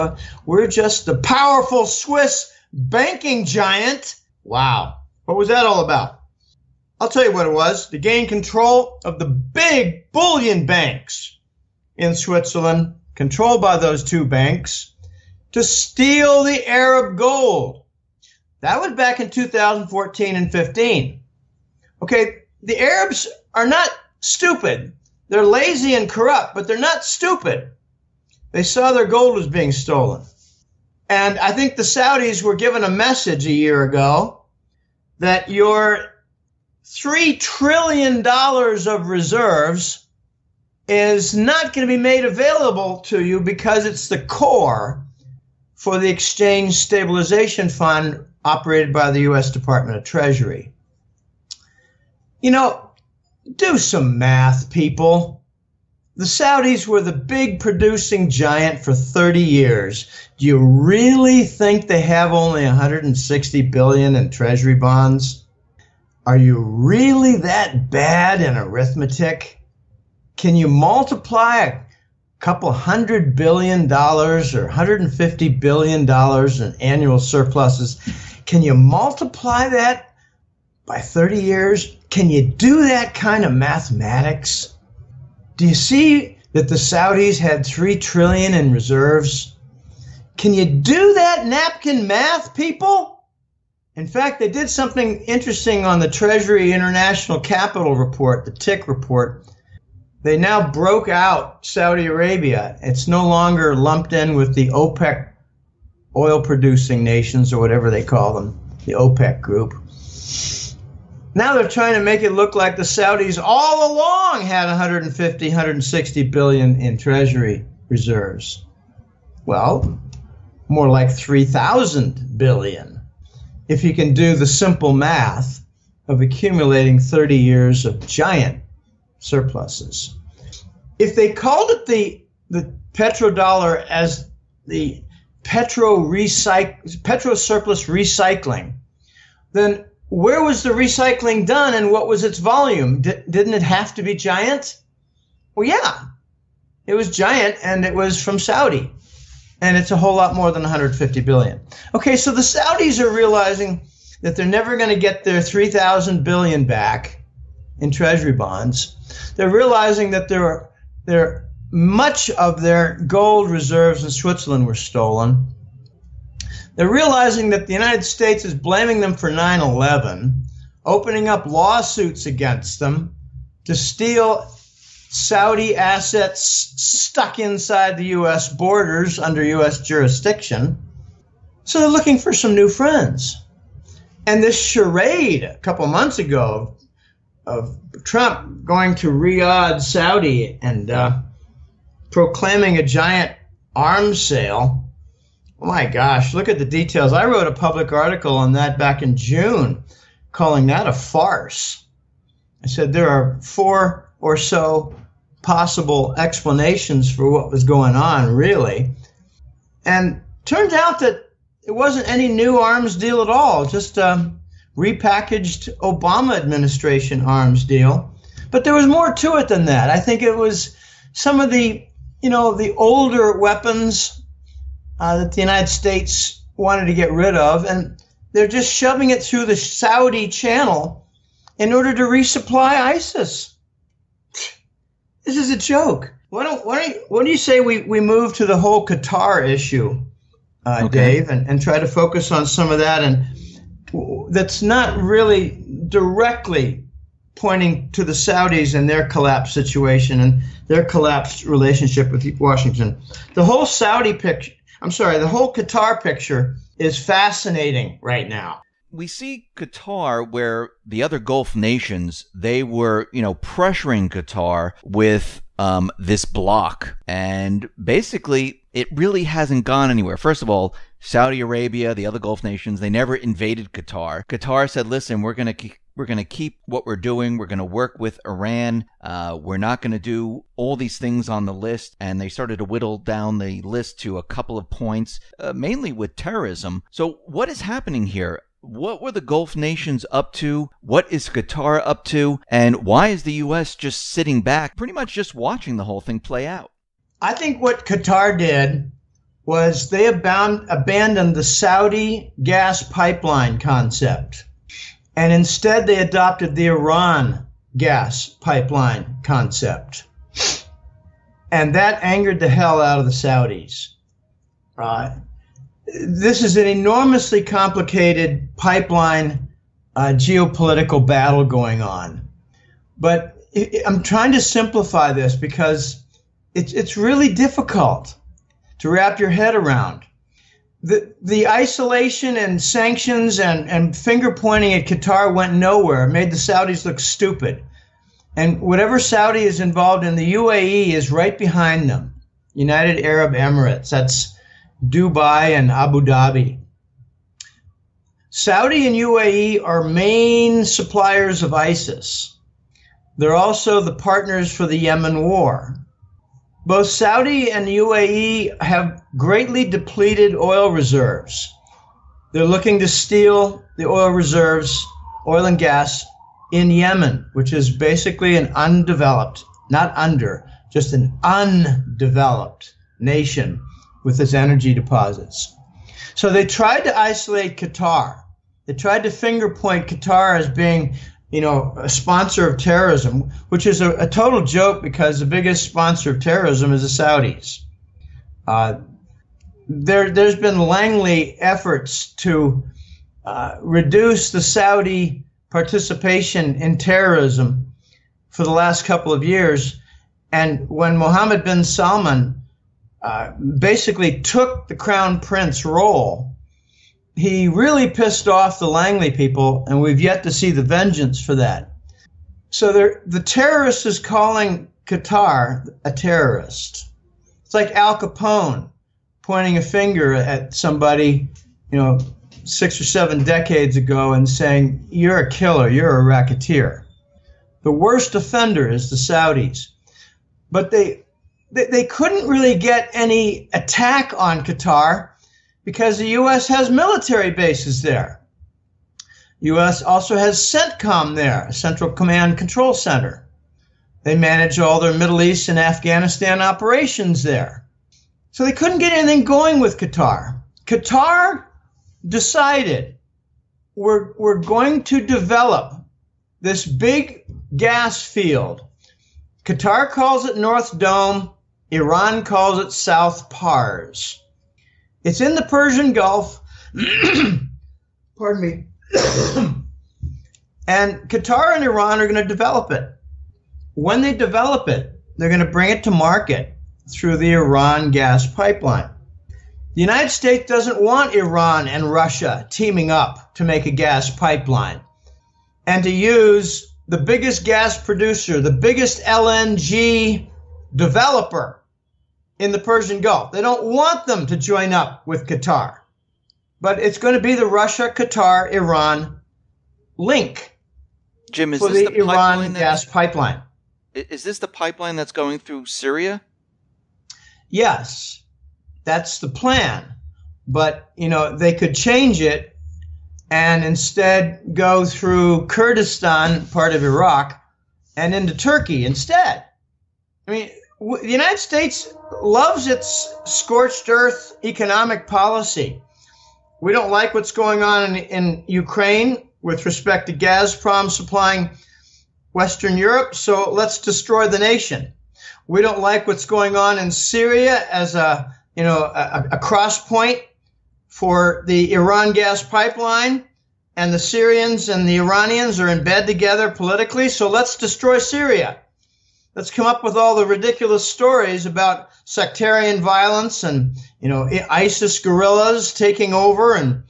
We're just the powerful Swiss banking giant. Wow. What was that all about? I'll tell you what it was. To gain control of the big bullion banks in Switzerland, controlled by those two banks, to steal the Arab gold. That was back in 2014 and 15. Okay, the Arabs are not stupid. They're lazy and corrupt, but they're not stupid. They saw their gold was being stolen. And I think the Saudis were given a message a year ago that your $3 trillion of reserves is not going to be made available to you because it's the core for the Exchange Stabilization Fund operated by the U.S. Department of Treasury. You know, do some math, people. The Saudis were the big producing giant for 30 years. Do you really think they have only 160 billion in treasury bonds? Are you really that bad in arithmetic? Can you multiply a couple $100 billion or $150 billion in annual surpluses? Can you multiply that by 30 years? Can you do that kind of mathematics? Do you see that the Saudis had $3 trillion in reserves? Can you do that napkin math, people? In fact, they did something interesting on the Treasury International Capital Report, the TIC report. They now broke out Saudi Arabia. It's no longer lumped in with the OPEC oil-producing nations, or whatever they call them, the OPEC group. Now they're trying to make it look like the Saudis all along had 150, 160 billion in treasury reserves. Well, more like 3,000 billion, if you can do the simple math of accumulating 30 years of giant surpluses. If they called it the petrodollar as the petro surplus recycling, then where was the recycling done and what was its volume? Didn't it have to be giant? Well, yeah, it was giant, and it was from Saudi, and it's a whole lot more than 150 billion. Okay, so the Saudis are realizing that they're never going to get their 3,000 billion back in treasury bonds. They're realizing that much of their gold reserves in Switzerland were stolen. They're realizing that the United States is blaming them for 9/11. opening up lawsuits against them to steal Saudi assets stuck inside the U.S. borders under U.S. jurisdiction. So they're looking for some new friends. And this charade a couple months ago of Trump going to Riyadh, Saudi, and proclaiming a giant arms sale. Oh my gosh, look at the details. I wrote a public article on that back in June, calling that a farce. I said there are 4 or so possible explanations for what was going on, really. And turns out that it wasn't any new arms deal at all, just a repackaged Obama administration arms deal. But there was more to it than that. I think it was some of the older weapons that the United States wanted to get rid of, and they're just shoving it through the Saudi channel in order to resupply ISIS. This is a joke. Why don't you say we move to the whole Qatar issue, Okay. Dave, and try to focus on some of that, and that's not really directly pointing to the Saudis and their collapse situation and their collapsed relationship with Washington. The whole the whole Qatar picture is fascinating right now. We see Qatar where the other Gulf nations, they were, pressuring Qatar with this block. And basically, it really hasn't gone anywhere. First of all, Saudi Arabia, the other Gulf nations, they never invaded Qatar. Qatar said, listen, we're going to keep what we're doing. We're going to work with Iran. We're not going to do all these things on the list. And they started to whittle down the list to a couple of points, mainly with terrorism. So what is happening here? What were the Gulf nations up to? What is Qatar up to? And why is the U.S. just sitting back, pretty much just watching the whole thing play out? I think what Qatar did was they abandoned the Saudi gas pipeline concept. And instead, they adopted the Iran gas pipeline concept. And that angered the hell out of the Saudis. This is an enormously complicated pipeline geopolitical battle going on. But I'm trying to simplify this because it's really difficult to wrap your head around. The isolation and sanctions and finger pointing at Qatar went nowhere. It made the Saudis look stupid. And whatever Saudi is involved in, the UAE is right behind them. United Arab Emirates, that's Dubai and Abu Dhabi. Saudi and UAE are main suppliers of ISIS. They're also the partners for the Yemen war. Both Saudi and UAE have greatly depleted oil reserves. They're looking to steal the oil reserves, oil and gas, in Yemen, which is basically an undeveloped, just an undeveloped nation with its energy deposits. So they tried to isolate Qatar. They tried to finger point Qatar as being, a sponsor of terrorism, which is a total joke because the biggest sponsor of terrorism is the Saudis. There's been Langley efforts to reduce the Saudi participation in terrorism for the last couple of years. And when Mohammed bin Salman basically took the crown prince role, he really pissed off the Langley people, and we've yet to see the vengeance for that. So the terrorist is calling Qatar a terrorist. It's like Al Capone pointing a finger at somebody, 6 or 7 decades ago and saying, you're a killer, you're a racketeer. The worst offender is the Saudis. But they couldn't really get any attack on Qatar because the U.S. has military bases there. U.S. also has CENTCOM there, a Central Command Control Center. They manage all their Middle East and Afghanistan operations there. So they couldn't get anything going with Qatar. Qatar decided we're going to develop this big gas field. Qatar calls it North Dome. Iran calls it South Pars. It's in the Persian Gulf. Pardon me. And Qatar and Iran are going to develop it. When they develop it, they're going to bring it to market through the Iran gas pipeline. The United States doesn't want Iran and Russia teaming up to make a gas pipeline and to use the biggest gas producer, the biggest LNG developer in the Persian Gulf. They don't want them to join up with Qatar. But it's going to be the Russia-Qatar-Iran link. Jim, is for this the Iran gas pipeline. Is this the pipeline that's going through Syria? Yes, that's the plan. But, they could change it and instead go through Kurdistan, part of Iraq, and into Turkey instead. I mean, the United States loves its scorched earth economic policy. We don't like what's going on in Ukraine with respect to Gazprom supplying Western Europe, so let's destroy the nation. We don't like what's going on in Syria as a cross point for the Iran gas pipeline, and the Syrians and the Iranians are in bed together politically, so let's destroy Syria. Let's come up with all the ridiculous stories about sectarian violence and, ISIS guerrillas taking over and,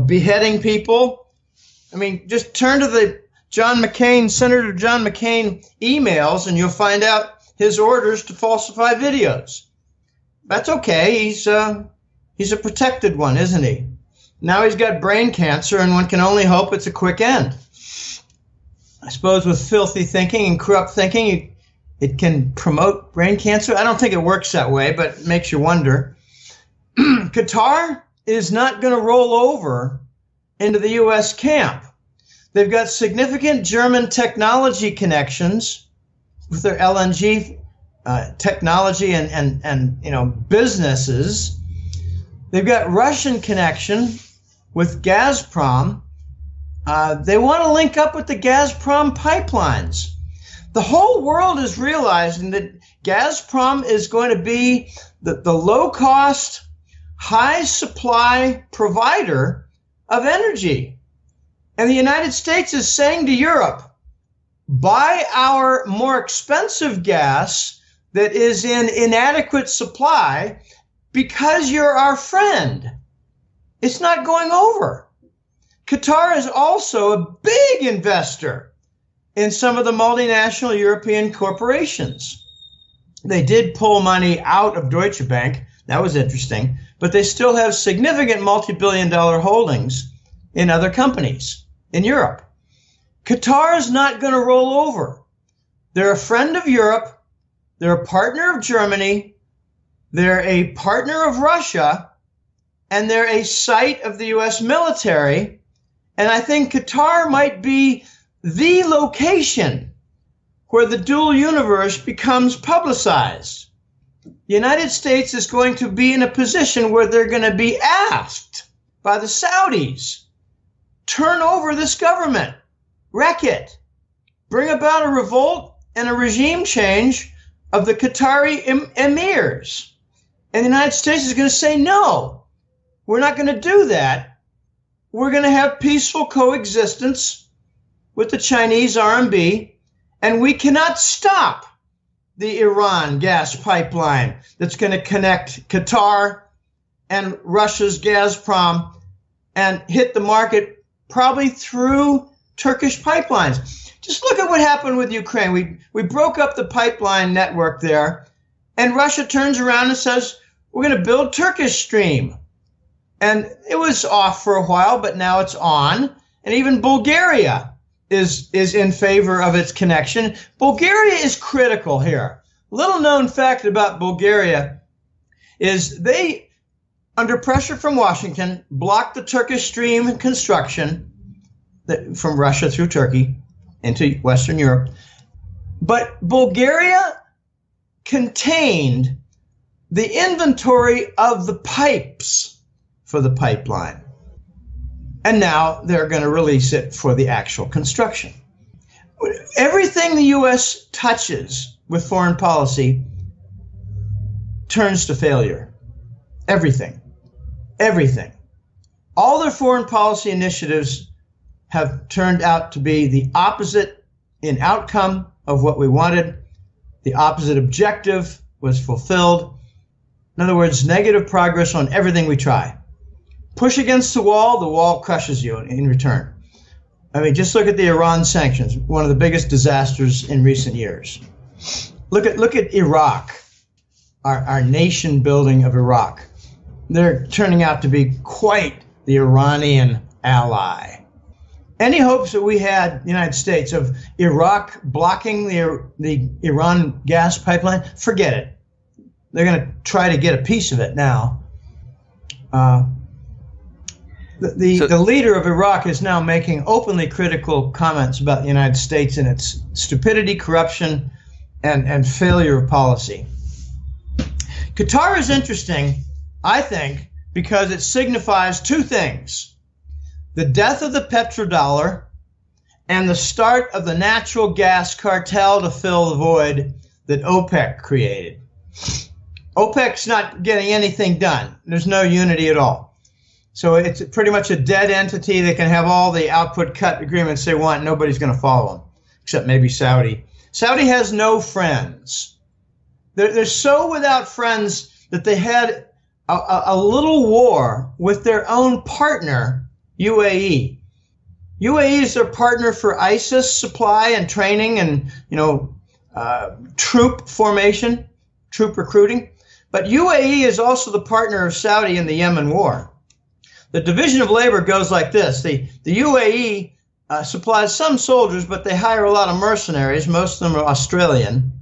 beheading people. I mean, just turn to the Senator John McCain emails and you'll find out his orders to falsify videos. That's okay. He's a protected one, isn't he? Now he's got brain cancer and one can only hope it's a quick end. I suppose with filthy thinking and corrupt thinking, it can promote brain cancer. I don't think it works that way, but it makes you wonder. Qatar is not going to roll over into the U.S. camp. They've got significant German technology connections with their LNG technology and businesses. They've got Russian connection with Gazprom. They want to link up with the Gazprom pipelines. The whole world is realizing that Gazprom is going to be the low-cost, high-supply provider of energy. And the United States is saying to Europe, buy our more expensive gas that is in inadequate supply because you're our friend. It's not going over. Qatar is also a big investor in some of the multinational European corporations. They did pull money out of Deutsche Bank. That was interesting. But they still have significant multi-billion-dollar holdings in other companies in Europe. Qatar is not going to roll over. They're a friend of Europe. They're a partner of Germany. They're a partner of Russia. And they're a site of the U.S. military. And I think Qatar might be the location where the dual universe becomes publicized. The United States is going to be in a position where they're going to be asked by the Saudis, turn over this government, wreck it, bring about a revolt and a regime change of the Qatari emirs. And the United States is going to say, no, we're not going to do that. We're going to have peaceful coexistence with the Chinese RMB, and we cannot stop the Iran gas pipeline that's going to connect Qatar and Russia's Gazprom and hit the market probably through Turkish pipelines. Just look at what happened with Ukraine. We broke up the pipeline network there, and Russia turns around and says, we're going to build Turkish Stream. And it was off for a while, but now it's on. And even Bulgaria is in favor of its connection. Bulgaria is critical here. Little known fact about Bulgaria is they, under pressure from Washington, blocked the Turkish Stream construction from Russia through Turkey into Western Europe. But Bulgaria contained the inventory of the pipes for the pipeline. And now they're going to release it for the actual construction. Everything the U.S. touches with foreign policy turns to failure. Everything. Everything. All their foreign policy initiatives have turned out to be the opposite in outcome of what we wanted. The opposite objective was fulfilled. In other words, negative progress on everything we try. Push against the wall crushes you in return. I mean, just look at the Iran sanctions, one of the biggest disasters in recent years. Look at Iraq, our nation building of Iraq. They're turning out to be quite the Iranian ally. Any hopes that we had, the United States, of Iraq blocking the Iran gas pipeline, forget it. They're going to try to get a piece of it now. The leader of Iraq is now making openly critical comments about the United States and its stupidity, corruption, and failure of policy. Qatar is interesting, I think, because it signifies two things: the death of the petrodollar and the start of the natural gas cartel to fill the void that OPEC created. OPEC's not getting anything done. There's no unity at all. So it's pretty much a dead entity. They can have all the output cut agreements they want. Nobody's going to follow them, except maybe Saudi. Saudi has no friends. They're so without friends that they had a little war with their own partner, UAE. UAE is their partner for ISIS supply and training and, troop formation, troop recruiting. But UAE is also the partner of Saudi in the Yemen war. The division of labor goes like this. The UAE supplies some soldiers, but they hire a lot of mercenaries. Most of them are Australian.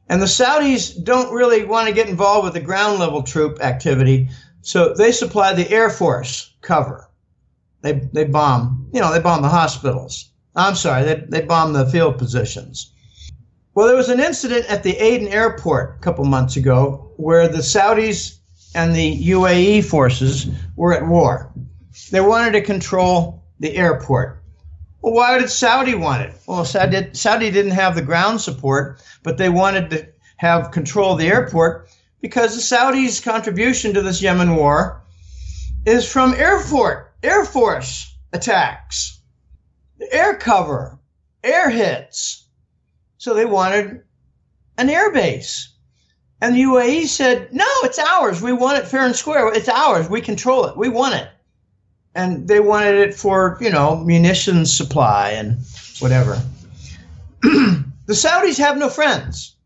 And the Saudis don't really want to get involved with the ground level troop activity, so they supply the Air Force cover. They bomb, they bomb the hospitals. I'm sorry, they bomb the field positions. Well, there was an incident at the Aden airport a couple months ago where the Saudis and the UAE forces were at war. They wanted to control the airport. Well, why did Saudi want it? Well, Saudi didn't have the ground support, but they wanted to have control of the airport because the Saudis' contribution to this Yemen war is from Air Force attacks, air cover, air hits. So they wanted an air base. And the UAE said, no, it's ours. We want it fair and square. It's ours. We control it. We want it. And they wanted it for, munitions supply and whatever. The Saudis have no friends.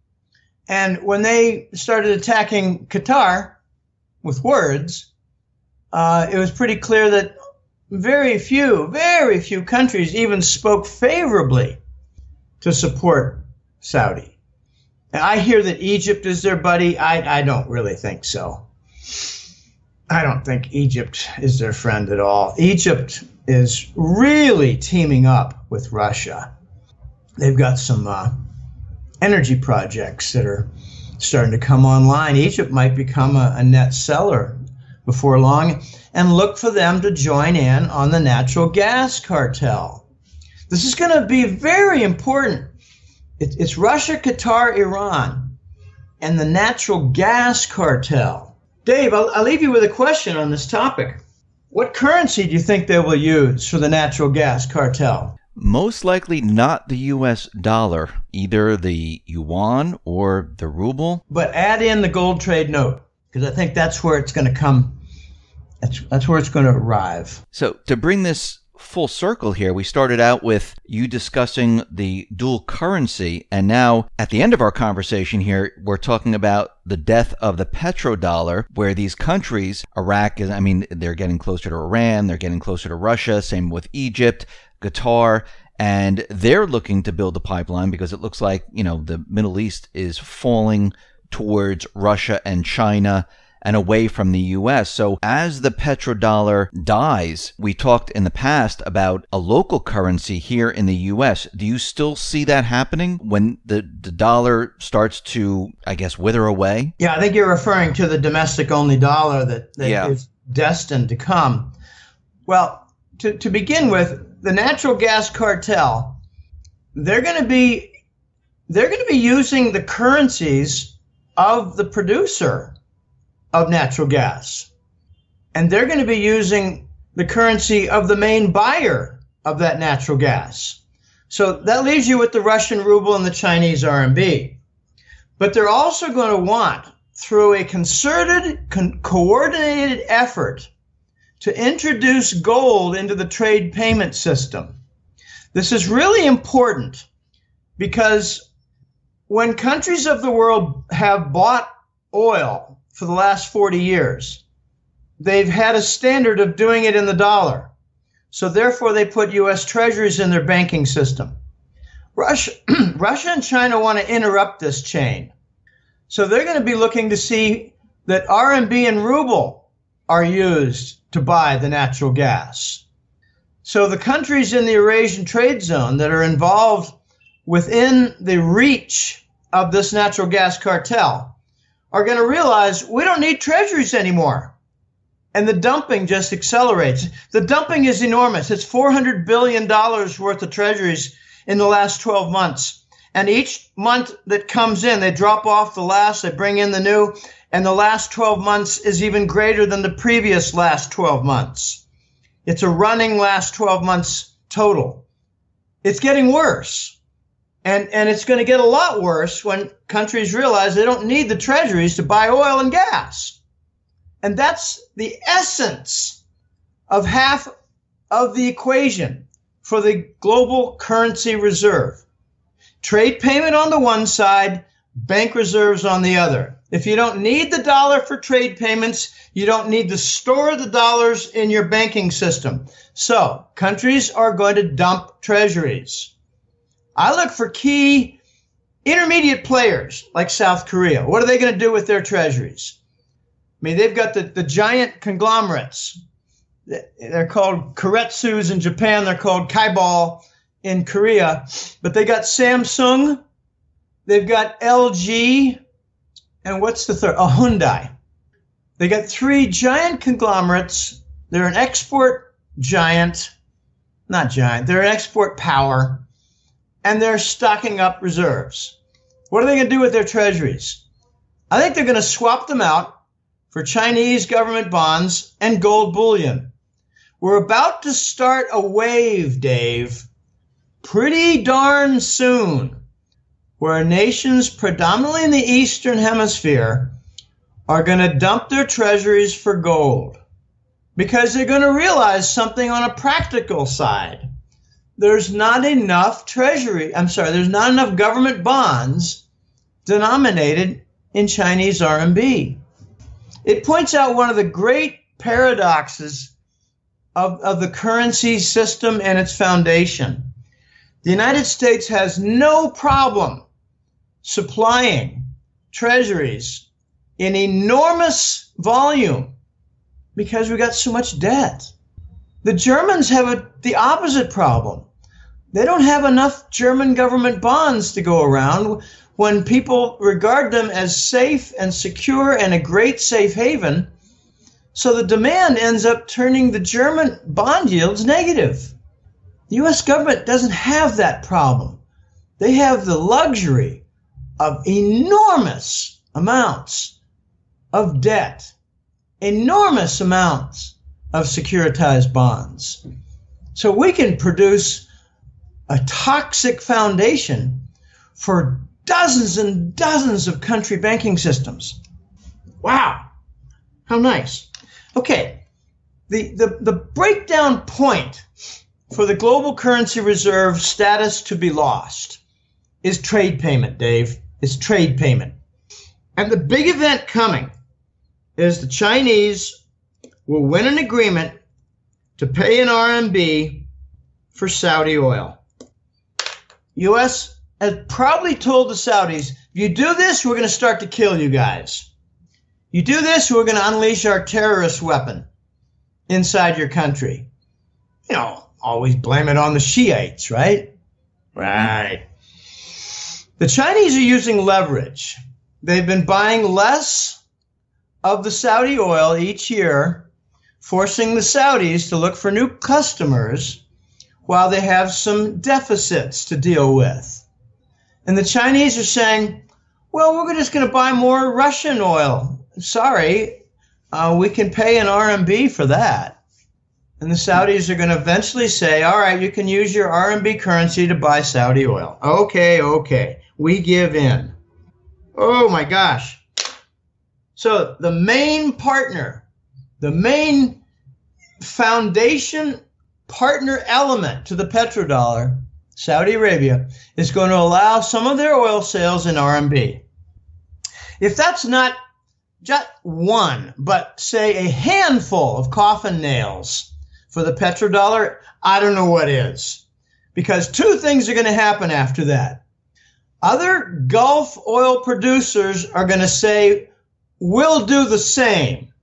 And when they started attacking Qatar with words, it was pretty clear that very few countries even spoke favorably to support Saudi. I hear that Egypt is their buddy. I don't really think so. I don't think Egypt is their friend at all. Egypt is really teaming up with Russia. They've got some energy projects that are starting to come online. Egypt might become a net seller before long, and look for them to join in on the natural gas cartel. This is going to be very important. It's Russia, Qatar, Iran, and the natural gas cartel. Dave, I'll leave you with a question on this topic. What currency do you think they will use for the natural gas cartel? Most likely not the U.S. dollar, either the yuan or the ruble. But add in the gold trade note, because I think that's where it's going to come. That's where it's going to arrive. So to bring this full circle here, we started out with you discussing the dual currency, and now at the end of our conversation here, we're talking about the death of the petrodollar, where these countries, Iraq is, they're getting closer to Iran, they're getting closer to Russia, same with Egypt, Qatar, and they're looking to build a pipeline because it looks like, the Middle East is falling towards Russia and China and away from the U.S. So as the petrodollar dies, we talked in the past about a local currency here in the U.S. Do you still see that happening when the dollar starts to, wither away? Yeah, I think you're referring to the domestic-only dollar that is destined to come. Well, to begin with, the natural gas cartel, they're going to be using the currencies of the producer of natural gas. And they're going to be using the currency of the main buyer of that natural gas. So that leaves you with the Russian ruble and the Chinese RMB. But they're also going to want, through a concerted, coordinated effort, to introduce gold into the trade payment system. This is really important because when countries of the world have bought oil for the last 40 years, they've had a standard of doing it in the dollar. So therefore, they put U.S. treasuries in their banking system. Russia and China want to interrupt this chain. So they're going to be looking to see that RMB and ruble are used to buy the natural gas. So the countries in the Eurasian trade zone that are involved within the reach of this natural gas cartel are going to realize we don't need treasuries anymore. And the dumping just accelerates. The dumping is enormous. It's $400 billion worth of treasuries in the last 12 months. And each month that comes in, they drop off the last, they bring in the new, and the last 12 months is even greater than the previous last 12 months. It's a running last 12 months total. It's getting worse. And it's going to get a lot worse when countries realize they don't need the treasuries to buy oil and gas. And that's the essence of half of the equation for the global currency reserve. Trade payment on the one side, bank reserves on the other. If you don't need the dollar for trade payments, you don't need to store the dollars in your banking system. So countries are going to dump treasuries. I look for key intermediate players like South Korea. What are they going to do with their treasuries? I mean, they've got the giant conglomerates. They're called Keiretsus in Japan. They're called Kaibal in Korea. But they got Samsung. They've got LG. And what's the third? Oh, Hyundai. They got three giant conglomerates. They're an export giant. Not giant. They're an export power. And they're stocking up reserves. What are they going to do with their treasuries? I think they're going to swap them out for Chinese government bonds and gold bullion. We're about to start a wave, Dave, pretty darn soon, where nations predominantly in the Eastern Hemisphere are going to dump their treasuries for gold because they're going to realize something on a practical side. There's not enough there's not enough government bonds denominated in Chinese RMB. It points out one of the great paradoxes of the currency system and its foundation. The United States has no problem supplying treasuries in enormous volume because we got so much debt. The Germans have the opposite problem. They don't have enough German government bonds to go around when people regard them as safe and secure and a great safe haven. So the demand ends up turning the German bond yields negative. The U.S. government doesn't have that problem. They have the luxury of enormous amounts of debt, enormous amounts of securitized bonds. So we can produce a toxic foundation for dozens and dozens of country banking systems. Wow, how nice. Okay, the breakdown point for the global currency reserve status to be lost is trade payment, Dave. It's trade payment. And the big event coming is the Chinese will win an agreement to pay in RMB for Saudi oil. U.S. has probably told the Saudis, if you do this, we're going to start to kill you guys. You do this, we're going to unleash our terrorist weapon inside your country. You know, always blame it on the Shiites, right? Right. The Chinese are using leverage. They've been buying less of the Saudi oil each year, forcing the Saudis to look for new customers while they have some deficits to deal with. And the Chinese are saying, well, we're just going to buy more Russian oil. Sorry, we can pay in RMB for that. And the Saudis are going to eventually say, all right, you can use your RMB currency to buy Saudi oil. Okay, we give in. Oh my gosh. So the main partner, the main foundation partner element to the petrodollar, Saudi Arabia, is going to allow some of their oil sales in RMB. If that's not just one, but say a handful of coffin nails for the petrodollar, I don't know what is. Because two things are going to happen after that. Other Gulf oil producers are going to say, we'll do the same.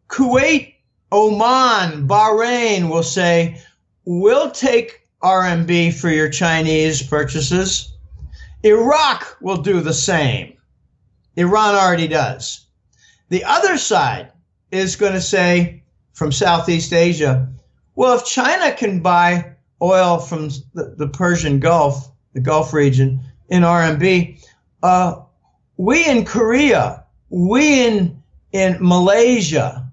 Kuwait, Oman, Bahrain will say, we'll take RMB for your Chinese purchases. Iraq will do the same. Iran already does. The other side is going to say, from Southeast Asia, well, if China can buy oil from the Persian Gulf, the Gulf region, in RMB, we in Korea, we in Malaysia,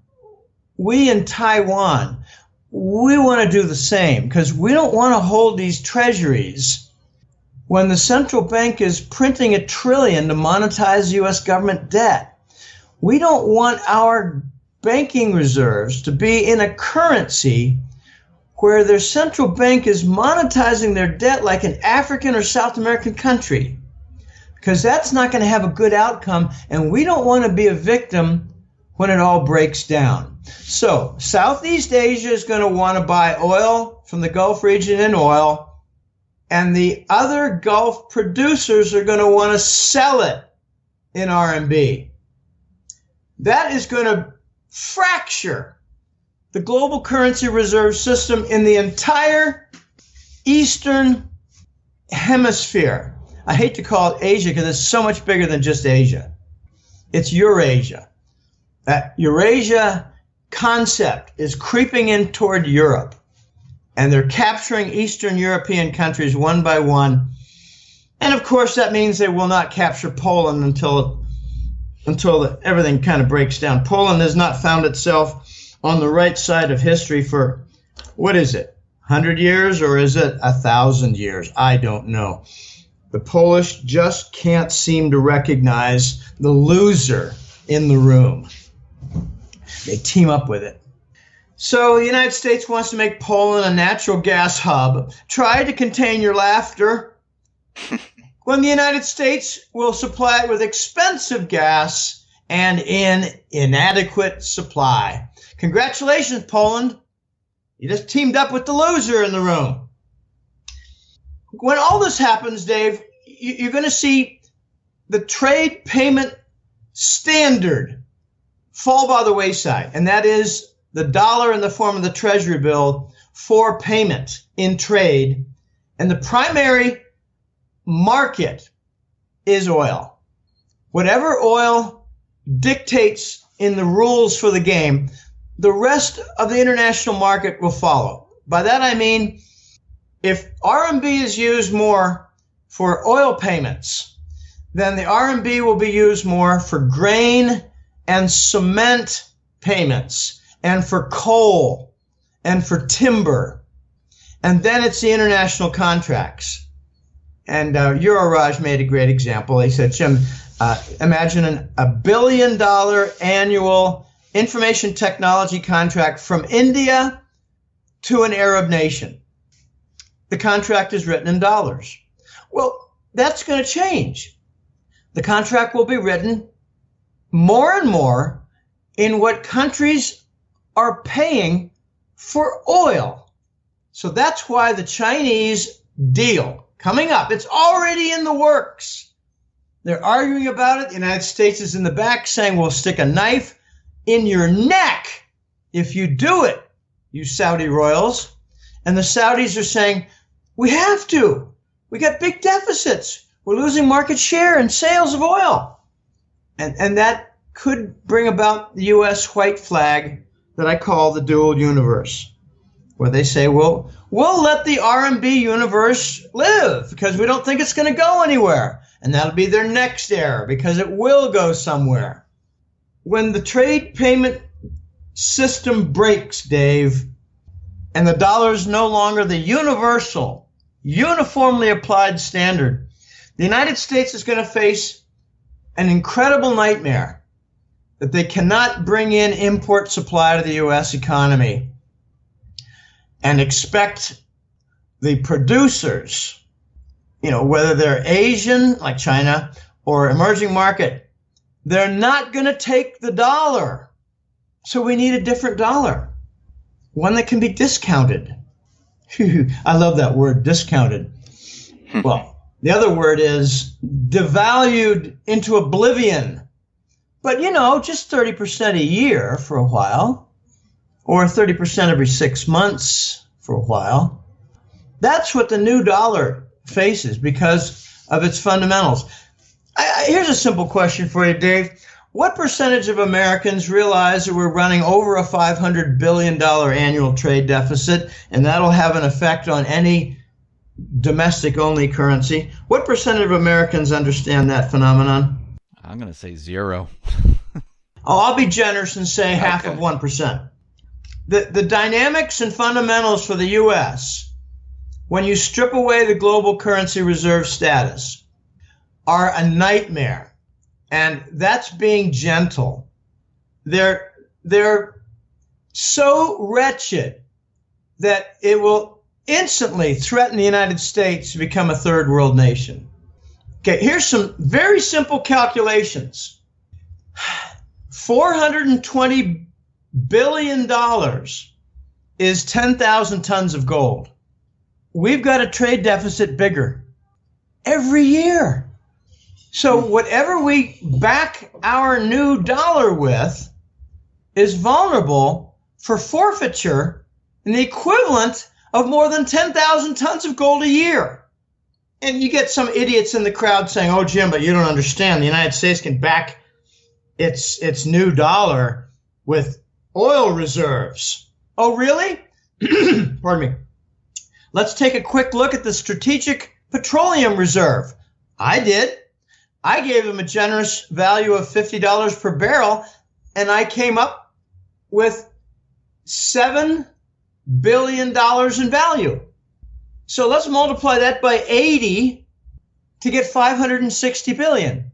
we in Taiwan, we want to do the same because we don't want to hold these treasuries when the central bank is printing $1 trillion to monetize U.S. government debt. We don't want our banking reserves to be in a currency where their central bank is monetizing their debt like an African or South American country, because that's not going to have a good outcome, and we don't want to be a victim when it all breaks down. So Southeast Asia is going to want to buy oil from the Gulf region in oil, and the other Gulf producers are going to want to sell it in RMB. That is going to fracture the global currency reserve system in the entire Eastern Hemisphere. I hate to call it Asia because it's so much bigger than just Asia. It's Eurasia. That Eurasia concept is creeping in toward Europe, and they're capturing Eastern European countries one by one. And of course, that means they will not capture Poland until everything kind of breaks down. Poland has not found itself on the right side of history for, what is it, 100 years, or is it 1,000 years? I don't know. The Polish just can't seem to recognize the loser in the room. They team up with it. So the United States wants to make Poland a natural gas hub. Try to contain your laughter. When the United States will supply it with expensive gas and in inadequate supply. Congratulations, Poland. You just teamed up with the loser in the room. When all this happens, Dave, you're going to see the trade payment standard fall by the wayside, and that is the dollar in the form of the Treasury bill for payment in trade. And the primary market is oil. Whatever oil dictates in the rules for the game, the rest of the international market will follow. By that I mean, if RMB is used more for oil payments, then the RMB will be used more for grain and cement payments, and for coal, and for timber. And then it's the international contracts. And Euroraj made a great example. He said, Jim, imagine $1 billion annual information technology contract from India to an Arab nation. The contract is written in dollars. Well, that's going to change. The contract will be written more and more in what countries are paying for oil. So that's why the Chinese deal coming up, it's already in the works. They're arguing about it. The United States is in the back saying, we'll stick a knife in your neck if you do it, you Saudi royals. And the Saudis are saying, we have to. We got big deficits. We're losing market share in sales of oil. And that could bring about the U.S. white flag that I call the dual universe, where they say, well, we'll let the RMB universe live because we don't think it's going to go anywhere. And that'll be their next error because it will go somewhere. When the trade payment system breaks, Dave, and the dollar is no longer the universal, uniformly applied standard, the United States is going to face an incredible nightmare that they cannot bring in import supply to the U.S. economy and expect the producers, whether they're Asian, like China, or emerging market, they're not going to take the dollar. So we need a different dollar, one that can be discounted. I love that word, discounted. Well, the other word is devalued into oblivion. But, just 30% a year for a while, or 30% every 6 months for a while. That's what the new dollar faces because of its fundamentals. Here's a simple question for you, Dave. What percentage of Americans realize that we're running over a $500 billion annual trade deficit, and that'll have an effect on any domestic-only currency? What percentage of Americans understand that phenomenon? I'm going to say 0. I'll be generous and say half of 1%. The dynamics and fundamentals for the U.S., when you strip away the global currency reserve status, are a nightmare. And that's being gentle. They're so wretched that it will instantly threaten the United States to become a third world nation. Okay, here's some very simple calculations. $420 billion is 10,000 tons of gold. We've got a trade deficit bigger every year. So whatever we back our new dollar with is vulnerable for forfeiture in the equivalent of more than 10,000 tons of gold a year. And you get some idiots in the crowd saying, oh, Jim, but you don't understand. The United States can back its new dollar with oil reserves. Oh, really? Pardon me. Let's take a quick look at the Strategic Petroleum Reserve. I did. I gave them a generous value of $50 per barrel, and I came up with $7 billion in value. So let's multiply that by 80 to get 560 billion.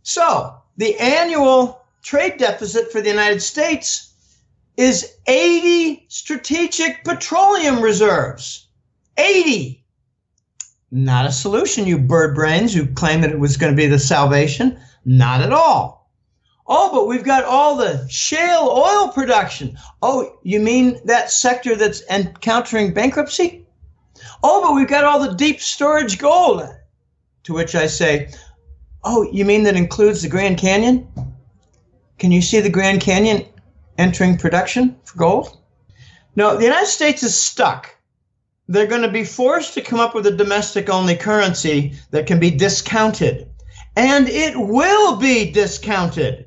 So the annual trade deficit for the United States is 80 strategic petroleum reserves. 80. Not a solution, you bird brains who claim that it was going to be the salvation. Not at all. Oh, but we've got all the shale oil production. Oh, you mean that sector that's encountering bankruptcy? Oh, but we've got all the deep storage gold. To which I say, oh, you mean that includes the Grand Canyon? Can you see the Grand Canyon entering production for gold? No, the United States is stuck. They're going to be forced to come up with a domestic-only currency that can be discounted. And it will be discounted.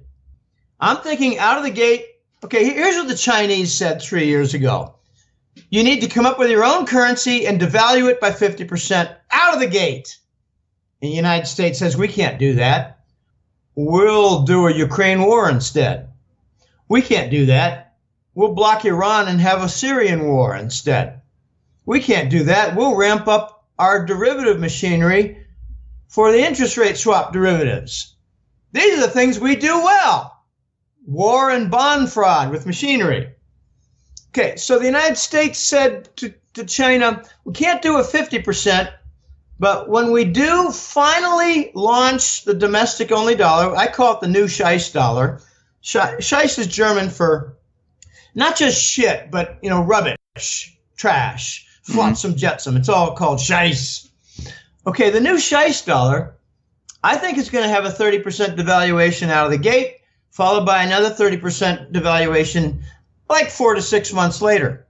I'm thinking out of the gate, okay, here's what the Chinese said 3 years ago. You need to come up with your own currency and devalue it by 50% out of the gate. And the United States says, we can't do that. We'll do a Ukraine war instead. We can't do that. We'll block Iran and have a Syrian war instead. We can't do that. We'll ramp up our derivative machinery for the interest rate swap derivatives. These are the things we do well. War and bond fraud with machinery. Okay, so the United States said to China, we can't do a 50%, but when we do finally launch the domestic-only dollar, I call it the new Scheiss dollar. Scheiss is German for not just shit, but, rubbish, trash, flotsam, jetsam. It's all called Scheiss. Okay, the new Scheiss dollar, I think it's going to have a 30% devaluation out of the gate, followed by another 30% devaluation like 4 to 6 months later.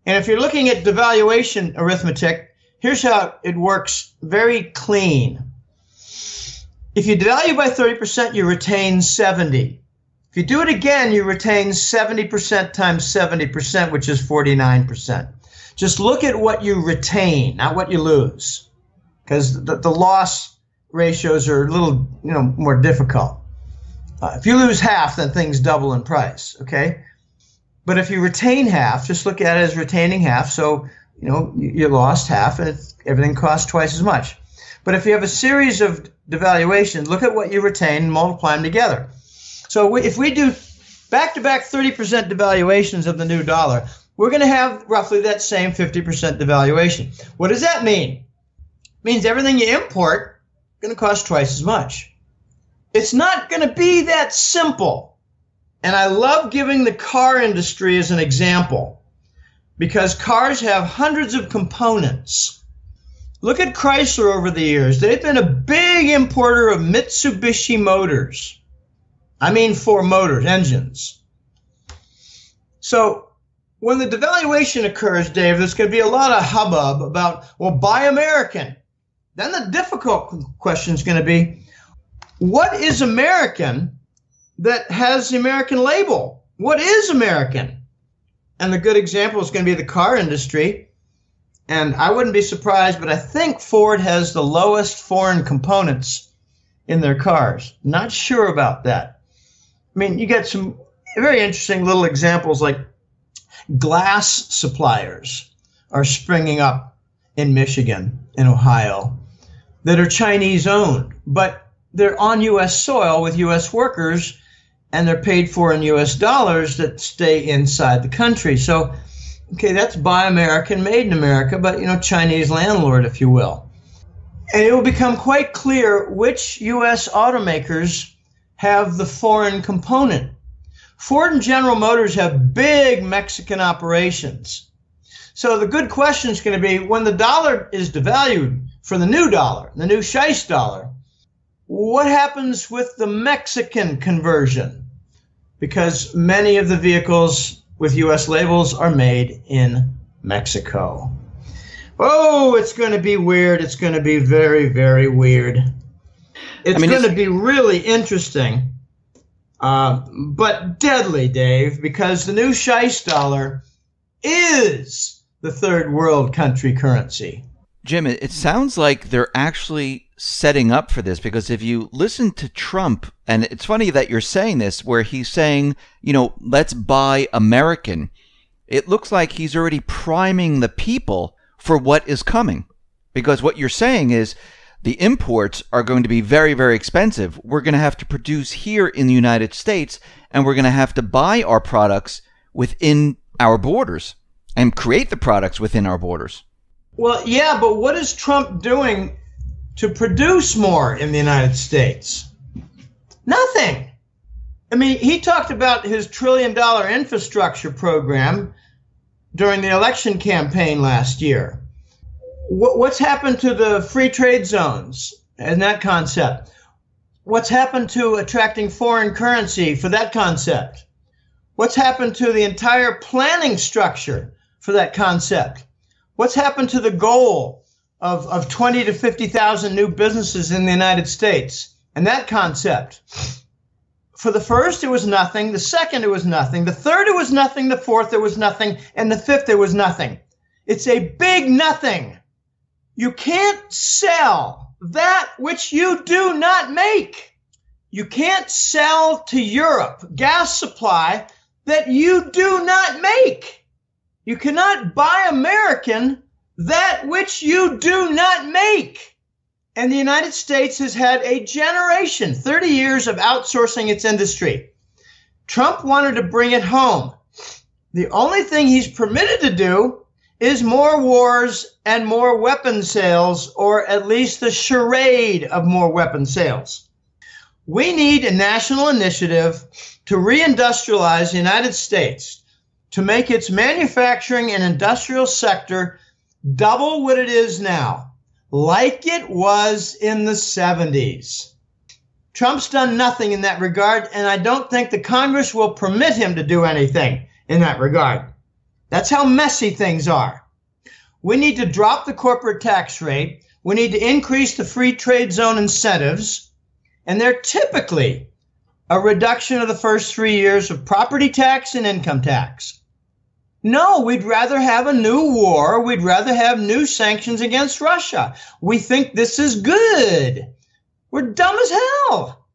And if you're looking at devaluation arithmetic, here's how it works very clean. If you devalue by 30%, you retain 70. If you do it again, you retain 70% times 70%, which is 49%. Just look at what you retain, not what you lose, because the loss ratios are a little, more difficult. If you lose half, then things double in price, okay? But if you retain half, just look at it as retaining half. So, you lost half and everything costs twice as much. But if you have a series of devaluations, look at what you retain and multiply them together. So if we do back-to-back 30% devaluations of the new dollar, we're going to have roughly that same 50% devaluation. What does that mean? It means everything you import is going to cost twice as much. It's not going to be that simple. And I love giving the car industry as an example because cars have hundreds of components. Look at Chrysler over the years. They've been a big importer of Mitsubishi motors. I mean for motors, engines. So when the devaluation occurs, Dave, there's going to be a lot of hubbub about, well, buy American. Then the difficult question is going to be, what is American that has the American label? What is American? And the good example is going to be the car industry. And I wouldn't be surprised, but I think Ford has the lowest foreign components in their cars. Not sure about that. I mean, you get some very interesting little examples like glass suppliers are springing up in Michigan, in Ohio, that are Chinese owned, but they're on U.S. soil with U.S. workers and they're paid for in U.S. dollars that stay inside the country. So, okay, that's buy American, made in America, but, Chinese landlord, if you will. And it will become quite clear which U.S. automakers have the foreign component. Ford and General Motors have big Mexican operations. So the good question is going to be, when the dollar is devalued for the new dollar, the new Scheich dollar, what happens with the Mexican conversion? Because many of the vehicles with U.S. labels are made in Mexico. Oh, it's going to be weird. It's going to be very, very weird. It's going to be really interesting, but deadly, Dave, because the new Scheich dollar is the third world country currency. Jim, it sounds like they're actually setting up for this, because if you listen to Trump, and it's funny that you're saying this, where he's saying, let's buy American. It looks like he's already priming the people for what is coming, because what you're saying is the imports are going to be very, very expensive. We're going to have to produce here in the United States, and we're going to have to buy our products within our borders and create the products within our borders. Well, yeah, but what is Trump doing to produce more in the United States? Nothing. I mean, he talked about his $1 trillion infrastructure program during the election campaign last year. What's happened to the free trade zones and that concept? What's happened to attracting foreign currency for that concept? What's happened to the entire planning structure for that concept? What's happened to the goal of 20 to 50,000 new businesses in the United States and that concept? For the first, it was nothing. The second, it was nothing. The third, it was nothing. The fourth, it was nothing. And the fifth, it was nothing. It's a big nothing. You can't sell that which you do not make. You can't sell to Europe gas supply that you do not make. You cannot buy American that which you do not make. And the United States has had a generation, 30 years of outsourcing its industry. Trump wanted to bring it home. The only thing he's permitted to do is more wars and more weapon sales, or at least the charade of more weapon sales. We need a national initiative to reindustrialize the United States, to make its manufacturing and industrial sector double what it is now, like it was in the 70s. Trump's done nothing in that regard, and I don't think the Congress will permit him to do anything in that regard. That's how messy things are. We need to drop the corporate tax rate. We need to increase the free trade zone incentives, and they're typically a reduction of the first 3 years of property tax and income tax. No, we'd rather have a new war. We'd rather have new sanctions against Russia. We think this is good. We're dumb as hell.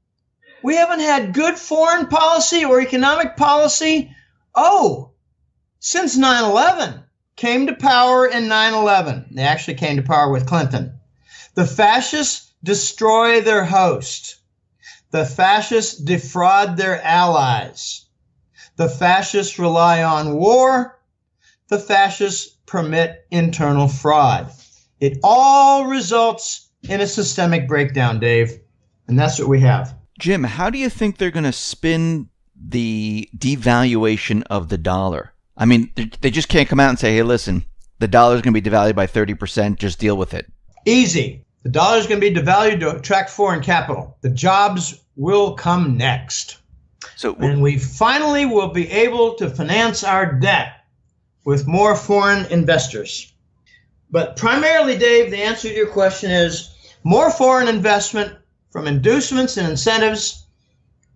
We haven't had good foreign policy or economic policy, since 9/11, came to power in 9/11. They actually came to power with Clinton. The fascists destroy their host. The fascists defraud their allies. The fascists rely on war. The fascists permit internal fraud. It all results in a systemic breakdown, Dave. And that's what we have. Jim, how do you think they're going to spin the devaluation of the dollar? I mean, they just can't come out and say, hey, listen, the dollar's going to be devalued by 30%. Just deal with it. Easy. The dollar's going to be devalued to attract foreign capital. The jobs will come next. And we finally will be able to finance our debt with more foreign investors. But primarily, Dave, the answer to your question is more foreign investment from inducements and incentives,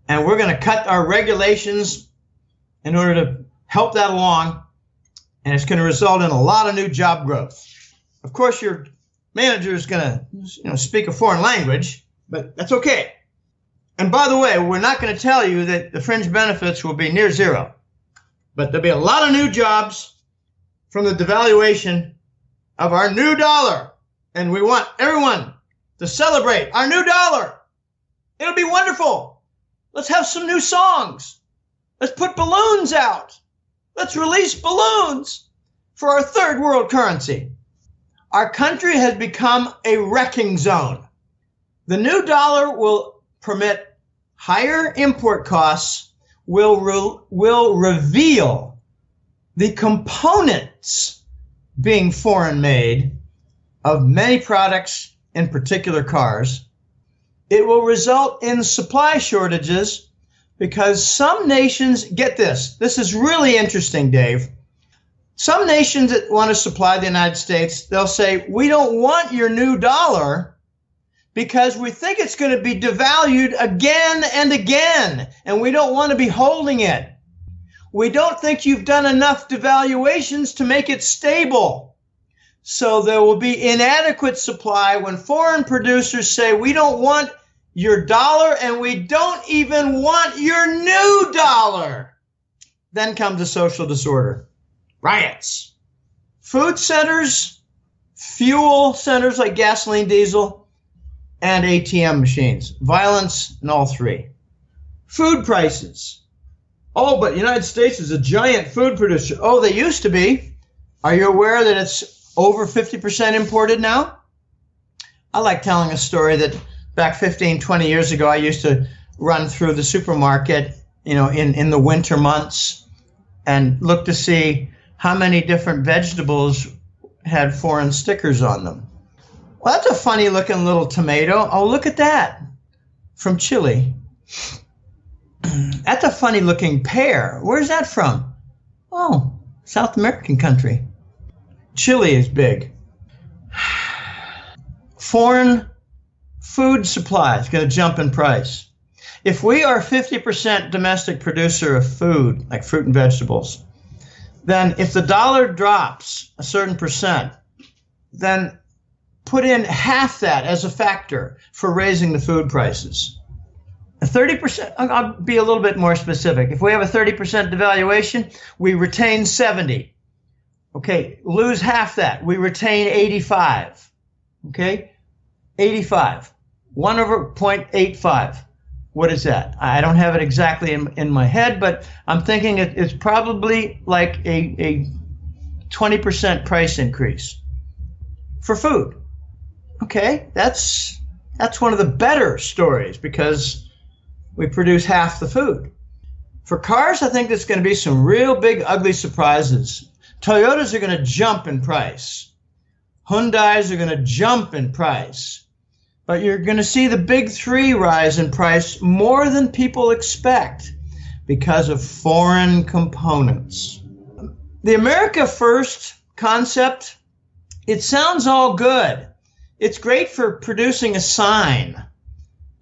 and we're going to cut our regulations in order to help that along, and it's going to result in a lot of new job growth. Of course, your manager is going to speak a foreign language, but that's okay. And by the way, we're not going to tell you that the fringe benefits will be near zero, but there'll be a lot of new jobs from the devaluation of our new dollar, and we want everyone to celebrate our new dollar. It'll be wonderful. Let's have some new songs. Let's put balloons out. Let's release balloons for our third world currency. Our country has become a wrecking zone. The new dollar will permit higher import costs, will reveal the components being foreign made of many products, in particular cars. It will result in supply shortages because some nations, get this is really interesting, Dave. Some nations that want to supply the United States, they'll say, we don't want your new dollar because we think it's going to be devalued again and again, and we don't want to be holding it. We don't think you've done enough devaluations to make it stable. So there will be inadequate supply when foreign producers say, we don't want your dollar and we don't even want your new dollar. Then comes the social disorder, riots, food centers, fuel centers like gasoline, diesel, and ATM machines, violence in all three. Food prices. Oh, but the United States is a giant food producer. Oh, they used to be. Are you aware that it's over 50% imported now? I like telling a story that back 15, 20 years ago, I used to run through the supermarket, in the winter months and look to see how many different vegetables had foreign stickers on them. Well, that's a funny looking little tomato. Oh, look at that. From Chile. That's a funny looking pear. Where's that from? Oh, South American country. Chile is big. Foreign food supply is going to jump in price. If we are 50% domestic producer of food, like fruit and vegetables, then if the dollar drops a certain percent, then put in half that as a factor for raising the food prices. A 30%, I'll be a little bit more specific. If we have a 30% devaluation, we retain 70. Okay, lose half that. We retain 85. Okay, 85. 1 over 0.85. What is that? I don't have it exactly in my head, but I'm thinking it's probably like a 20% price increase for food. Okay, that's one of the better stories because we produce half the food. For cars, I think there's going to be some real big, ugly surprises. Toyotas are going to jump in price. Hyundais are going to jump in price. But you're going to see the big three rise in price more than people expect because of foreign components. The America First concept, it sounds all good. It's great for producing a sign.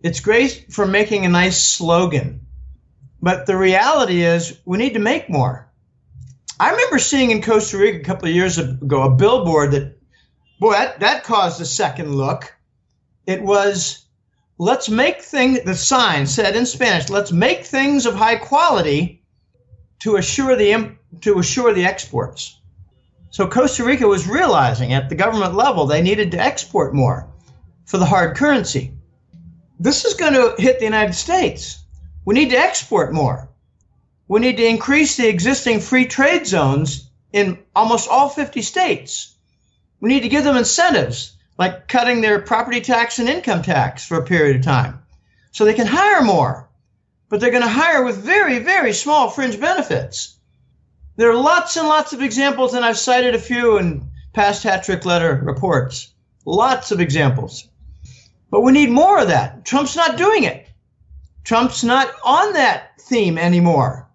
It's great for making a nice slogan. But the reality is we need to make more. I remember seeing in Costa Rica a couple of years ago a billboard that caused a second look. It was, let's make things, the sign said in Spanish, let's make things of high quality to assure the to assure the exports. So Costa Rica was realizing at the government level they needed to export more for the hard currency. This is going to hit the United States. We need to export more. We need to increase the existing free trade zones in almost all 50 states. We need to give them incentives, like cutting their property tax and income tax for a period of time, so they can hire more. But they're going to hire with very, very small fringe benefits. There are lots and lots of examples, and I've cited a few in past Hat Trick Letter reports. Lots of examples. But we need more of that. Trump's not doing it. Trump's not on that theme anymore.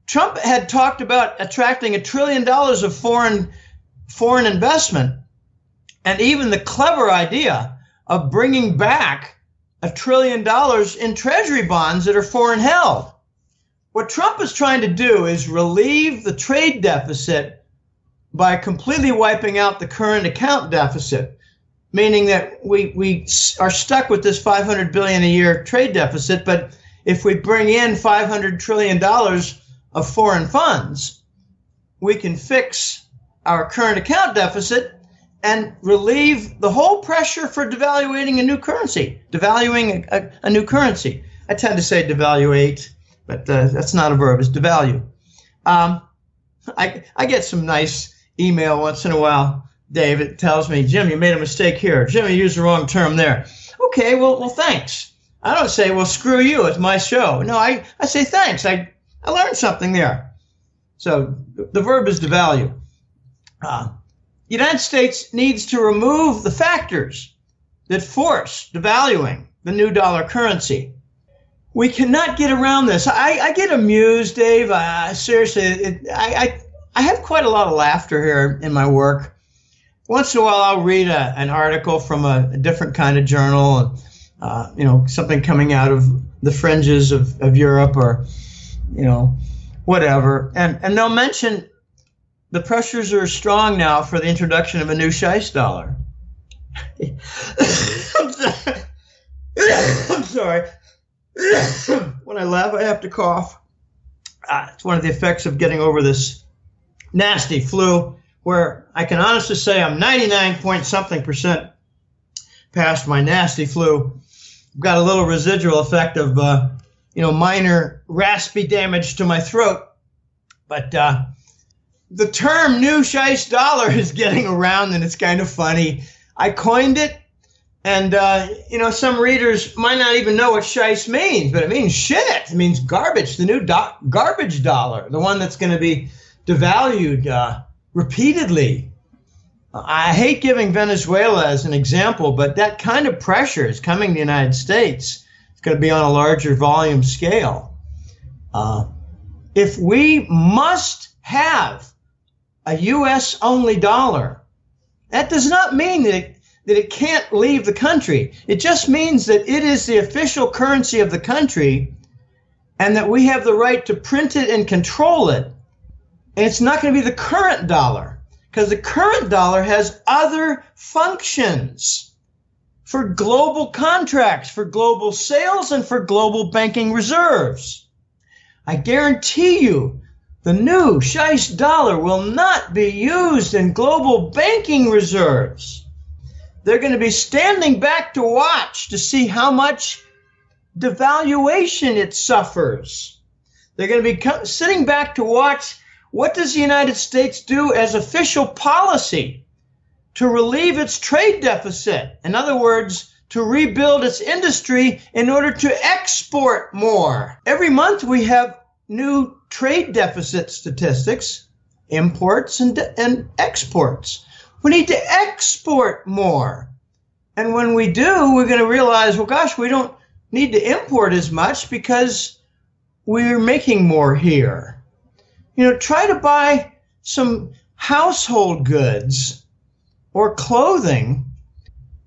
Trump had talked about attracting $1 trillion of foreign investment, and even the clever idea of bringing back $1 trillion in treasury bonds that are foreign held. What Trump is trying to do is relieve the trade deficit by completely wiping out the current account deficit, meaning that we are stuck with this $500 billion a year trade deficit. But if we bring in $500 trillion of foreign funds, we can fix our current account deficit and relieve the whole pressure for devaluing a new currency. I tend to say devaluate, but that's not a verb, it's devalue. I get some nice email once in a while, Dave. It tells me, Jim, you made a mistake here. Jim, you used the wrong term there. Okay, well, thanks. I don't say, well, screw you, it's my show. No, I say thanks. I learned something there. So the verb is devalue. The United States needs to remove the factors that force devaluing the new dollar currency. We cannot get around this. I get amused, Dave. Seriously, I have quite a lot of laughter here in my work. Once in a while, I'll read an article from a different kind of journal, something coming out of the fringes of Europe or, whatever. And they'll mention the pressures are strong now for the introduction of a new Scheist dollar. I'm sorry. When I laugh, I have to cough. It's one of the effects of getting over this nasty flu, where I can honestly say I'm 99-point-something% past my nasty flu. I've got a little residual effect of, minor raspy damage to my throat. But the term new Scheist dollar is getting around, and it's kind of funny. I coined it, and, some readers might not even know what Scheist means, but it means shit. It means garbage, the new garbage dollar, the one that's going to be devalued repeatedly. I hate giving Venezuela as an example, but that kind of pressure is coming to the United States. It's going to be on a larger volume scale. If we must have a U.S.-only dollar, that does not mean that it can't leave the country. It just means that it is the official currency of the country and that we have the right to print it and control it. And it's not going to be the current dollar, because the current dollar has other functions for global contracts, for global sales, and for global banking reserves. I guarantee you the new Scheist dollar will not be used in global banking reserves. They're going to be standing back to watch to see how much devaluation it suffers. They're going to be sitting back to watch what does the United States do as official policy to relieve its trade deficit. In other words, to rebuild its industry in order to export more. Every month we have new trade deficit statistics, imports and exports. We need to export more. And when we do, we're going to realize, well, gosh, we don't need to import as much because we're making more here. Try to buy some household goods or clothing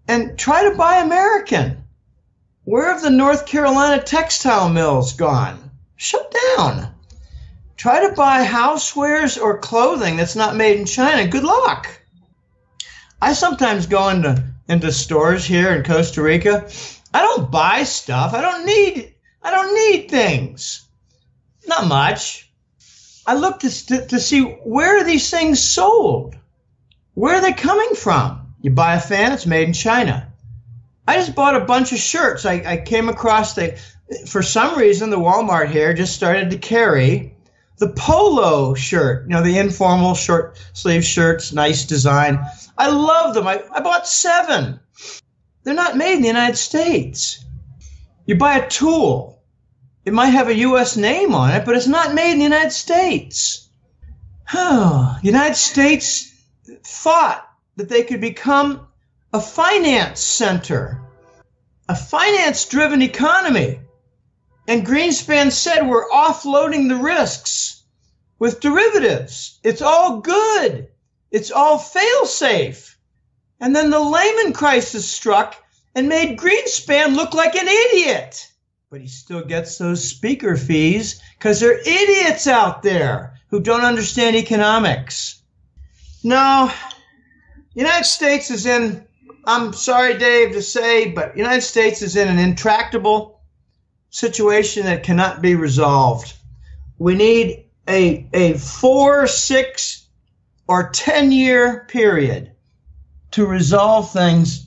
and try to buy American. Where have the North Carolina textile mills gone? Shut down. Try to buy housewares or clothing that's not made in China. Good luck. I sometimes go into stores here in Costa Rica. I don't buy stuff. I don't need things. Not much. I look to see where are these things sold? Where are they coming from? You buy a fan, it's made in China. I just bought a bunch of shirts. I came across for some reason, the Walmart here just started to carry the polo shirt, the informal short sleeve shirts, nice design. I love them. I bought 7. They're not made in the United States. You buy a tool. It might have a U.S. name on it, but it's not made in the United States. The United States thought that they could become a finance center, a finance-driven economy. And Greenspan said we're offloading the risks with derivatives. It's all good. It's all fail-safe. And then the Lehman crisis struck and made Greenspan look like an idiot. But he still gets those speaker fees because there are idiots out there who don't understand economics. No, United States is in, I'm sorry, Dave, to say, but United States is in an intractable situation that cannot be resolved. We need a 4, 6, or 10-year period to resolve things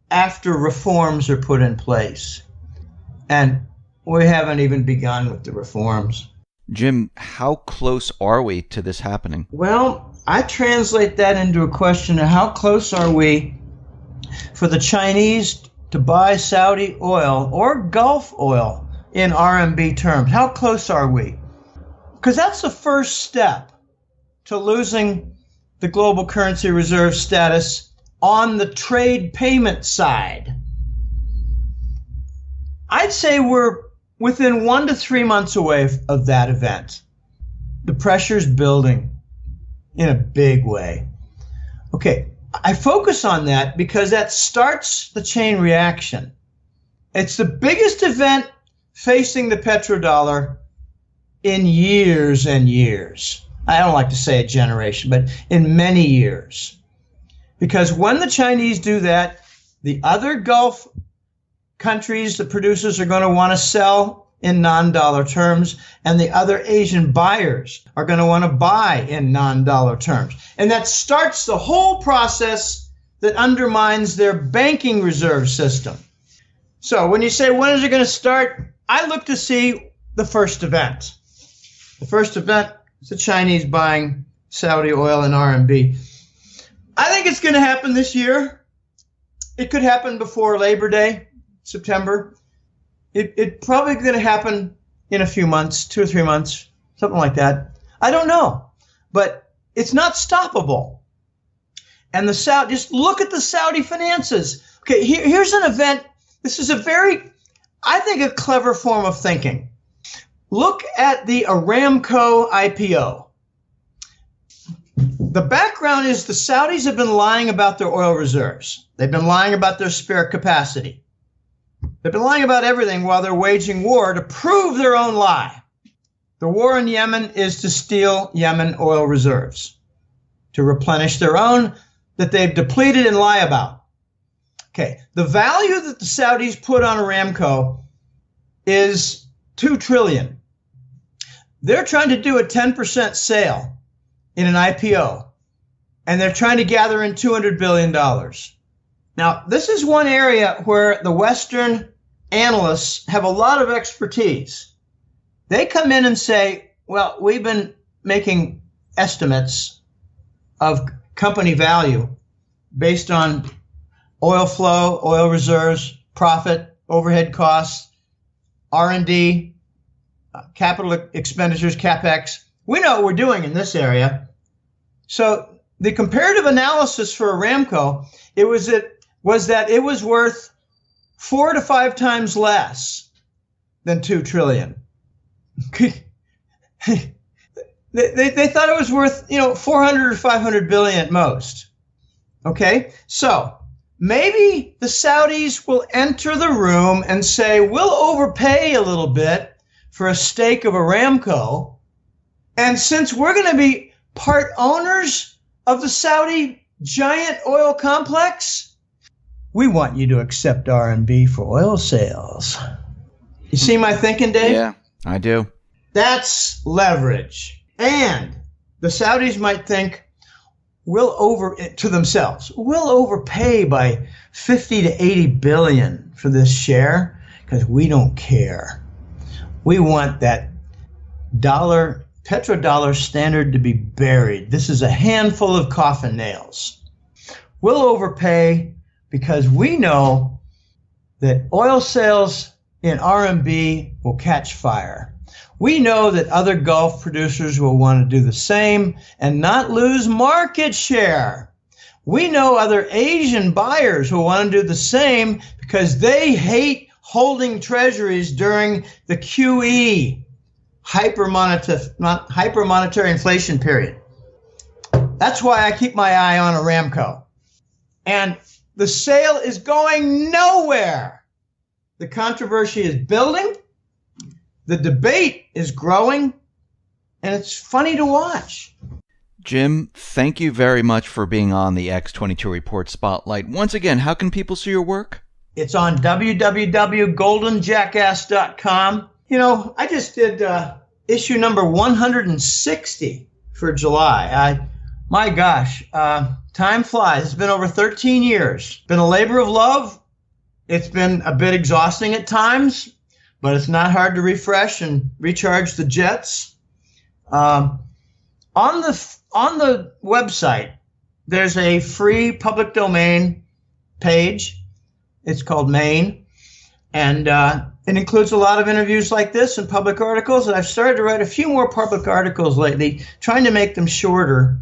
after reforms are put in place. And we haven't even begun with the reforms. Jim, how close are we to this happening? Well, I translate that into a question of how close are we for the Chinese to buy Saudi oil or Gulf oil in RMB terms. How close are we? Because that's the first step to losing the global currency reserve status on the trade payment side. I'd say we're within 1 to 3 months away of that event. The pressure's building in a big way. Okay, I focus on that because that starts the chain reaction. It's the biggest event facing the petrodollar in years and years. I don't like to say a generation, but in many years. Because when the Chinese do that, the other Gulf countries, the producers, are going to want to sell in non-dollar terms, and the other Asian buyers are going to want to buy in non-dollar terms. And that starts the whole process that undermines their banking reserve system. So when you say, when is it going to start? I look to see the first event. The first event is the Chinese buying Saudi oil and RMB. I think it's going to happen this year. It could happen before Labor Day, September. It probably going to happen in a few months, 2 or 3 months, something like that. I don't know, but it's not stoppable. And the Saudi, just look at the Saudi finances. Okay, here's an event. This is I think, a clever form of thinking. Look at the Aramco IPO. The background is the Saudis have been lying about their oil reserves. They've been lying about their spare capacity. They've been lying about everything while they're waging war to prove their own lie. The war in Yemen is to steal Yemen oil reserves, to replenish their own that they've depleted and lie about. Okay, the value that the Saudis put on Aramco is $2 trillion. They're trying to do a 10% sale in an IPO, and they're trying to gather in $200 billion. Now, this is one area where the Western analysts have a lot of expertise. They come in and say, well, we've been making estimates of company value based on oil flow, oil reserves, profit, overhead costs, R&D, capital expenditures, CapEx. We know what we're doing in this area. So the comparative analysis for Aramco, was that it was worth 4 to 5 times less than $2 trillion. They thought it was worth, 400 or 500 billion at most. Okay, so maybe the Saudis will enter the room and say, we'll overpay a little bit for a stake of Aramco. And since we're going to be part owners of the Saudi giant oil complex, we want you to accept RMB for oil sales. You see my thinking, Dave? Yeah, I do. That's leverage. And the Saudis might think, to themselves, we'll overpay by 50 to 80 billion for this share because we don't care. We want that petrodollar standard to be buried. This is a handful of coffin nails. We'll overpay because we know that oil sales in RMB will catch fire. We know that other Gulf producers will want to do the same and not lose market share. We know other Asian buyers will want to do the same because they hate holding treasuries during the QE, hypermonetary inflation period. That's why I keep my eye on Aramco. And the sale is going nowhere. The controversy is building. The debate is growing, and it's funny to watch. Jim, thank you very much for being on the X22 Report Spotlight. Once again, how can people see your work? It's on www.goldenjackass.com. You know, I just did issue number 160 for July. My gosh, time flies. It's been over 13 years. Been a labor of love. It's been a bit exhausting at times, but it's not hard to refresh and recharge the jets. On the website, there's a free public domain page. It's called Main, and it includes a lot of interviews like this and public articles. And I've started to write a few more public articles lately, trying to make them shorter.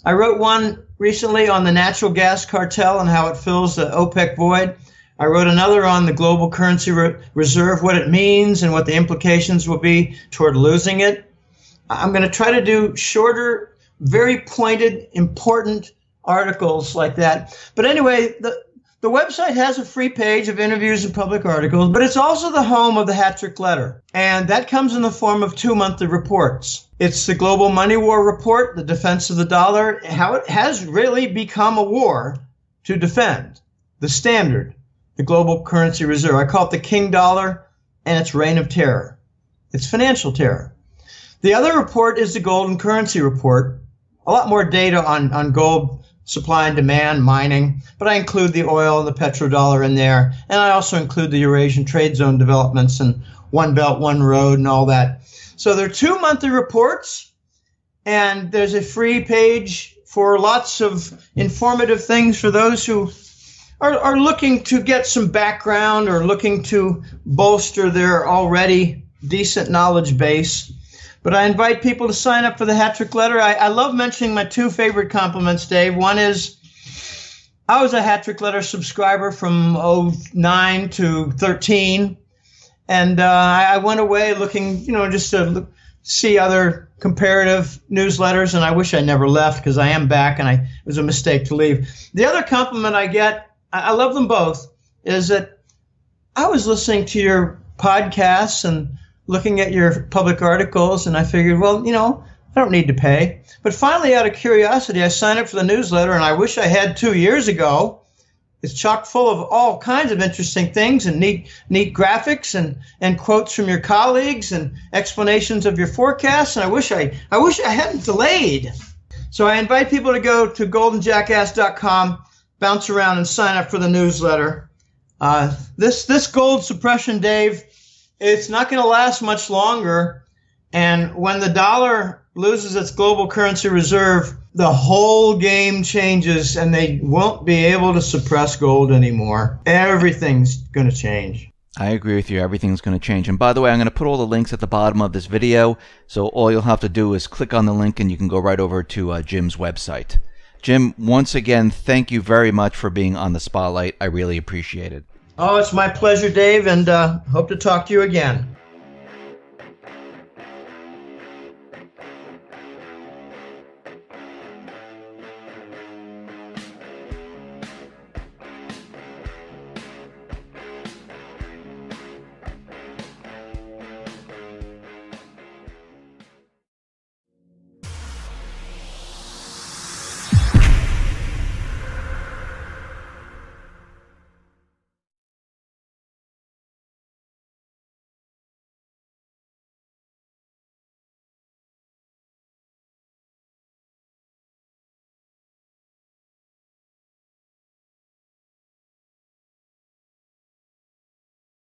I wrote one recently on the natural gas cartel and how it fills the OPEC void. I wrote another on the global currency reserve, what it means and what the implications will be toward losing it. I'm going to try to do shorter, very pointed, important articles like that. But anyway, the website has a free page of interviews and public articles, but it's also the home of the Hat-Trick Letter. And that comes in the form of 2 monthly reports. It's the Global Money War Report, the defense of the dollar, how it has really become a war to defend the standard, the global currency reserve. I call it the King Dollar and its reign of terror. It's financial terror. The other report is the Golden Currency Report. A lot more data on gold supply and demand, mining, but I include the oil and the petrodollar in there. And I also include the Eurasian trade zone developments and One Belt, One Road and all that. So there are 2 monthly reports, and there's a free page for lots of informative things for those who are looking to get some background or looking to bolster their already decent knowledge base. But I invite people to sign up for the Hat-Trick Letter. I love mentioning my 2 favorite compliments, Dave. One is I was a Hat-Trick Letter subscriber from 09 to 13. And I went away looking, just to see other comparative newsletters. And I wish I never left because I am back and it was a mistake to leave. The other compliment I get, I love them both, is that I was listening to your podcasts and looking at your public articles, and I figured, well, I don't need to pay. But finally, out of curiosity, I signed up for the newsletter, and I wish I had 2 years ago. It's chock full of all kinds of interesting things and neat graphics and quotes from your colleagues and explanations of your forecasts. And I wish I hadn't delayed. So I invite people to go to goldenjackass.com, bounce around and sign up for the newsletter. This gold suppression, Dave, it's not going to last much longer. And when the dollar loses its global currency reserve, the whole game changes and they won't be able to suppress gold anymore. Everything's going to change. I agree with you. Everything's going to change. And by the way, I'm going to put all the links at the bottom of this video. So all you'll have to do is click on the link and you can go right over to Jim's website. Jim, once again, thank you very much for being on the Spotlight. I really appreciate it. Oh, it's my pleasure, Dave, and hope to talk to you again.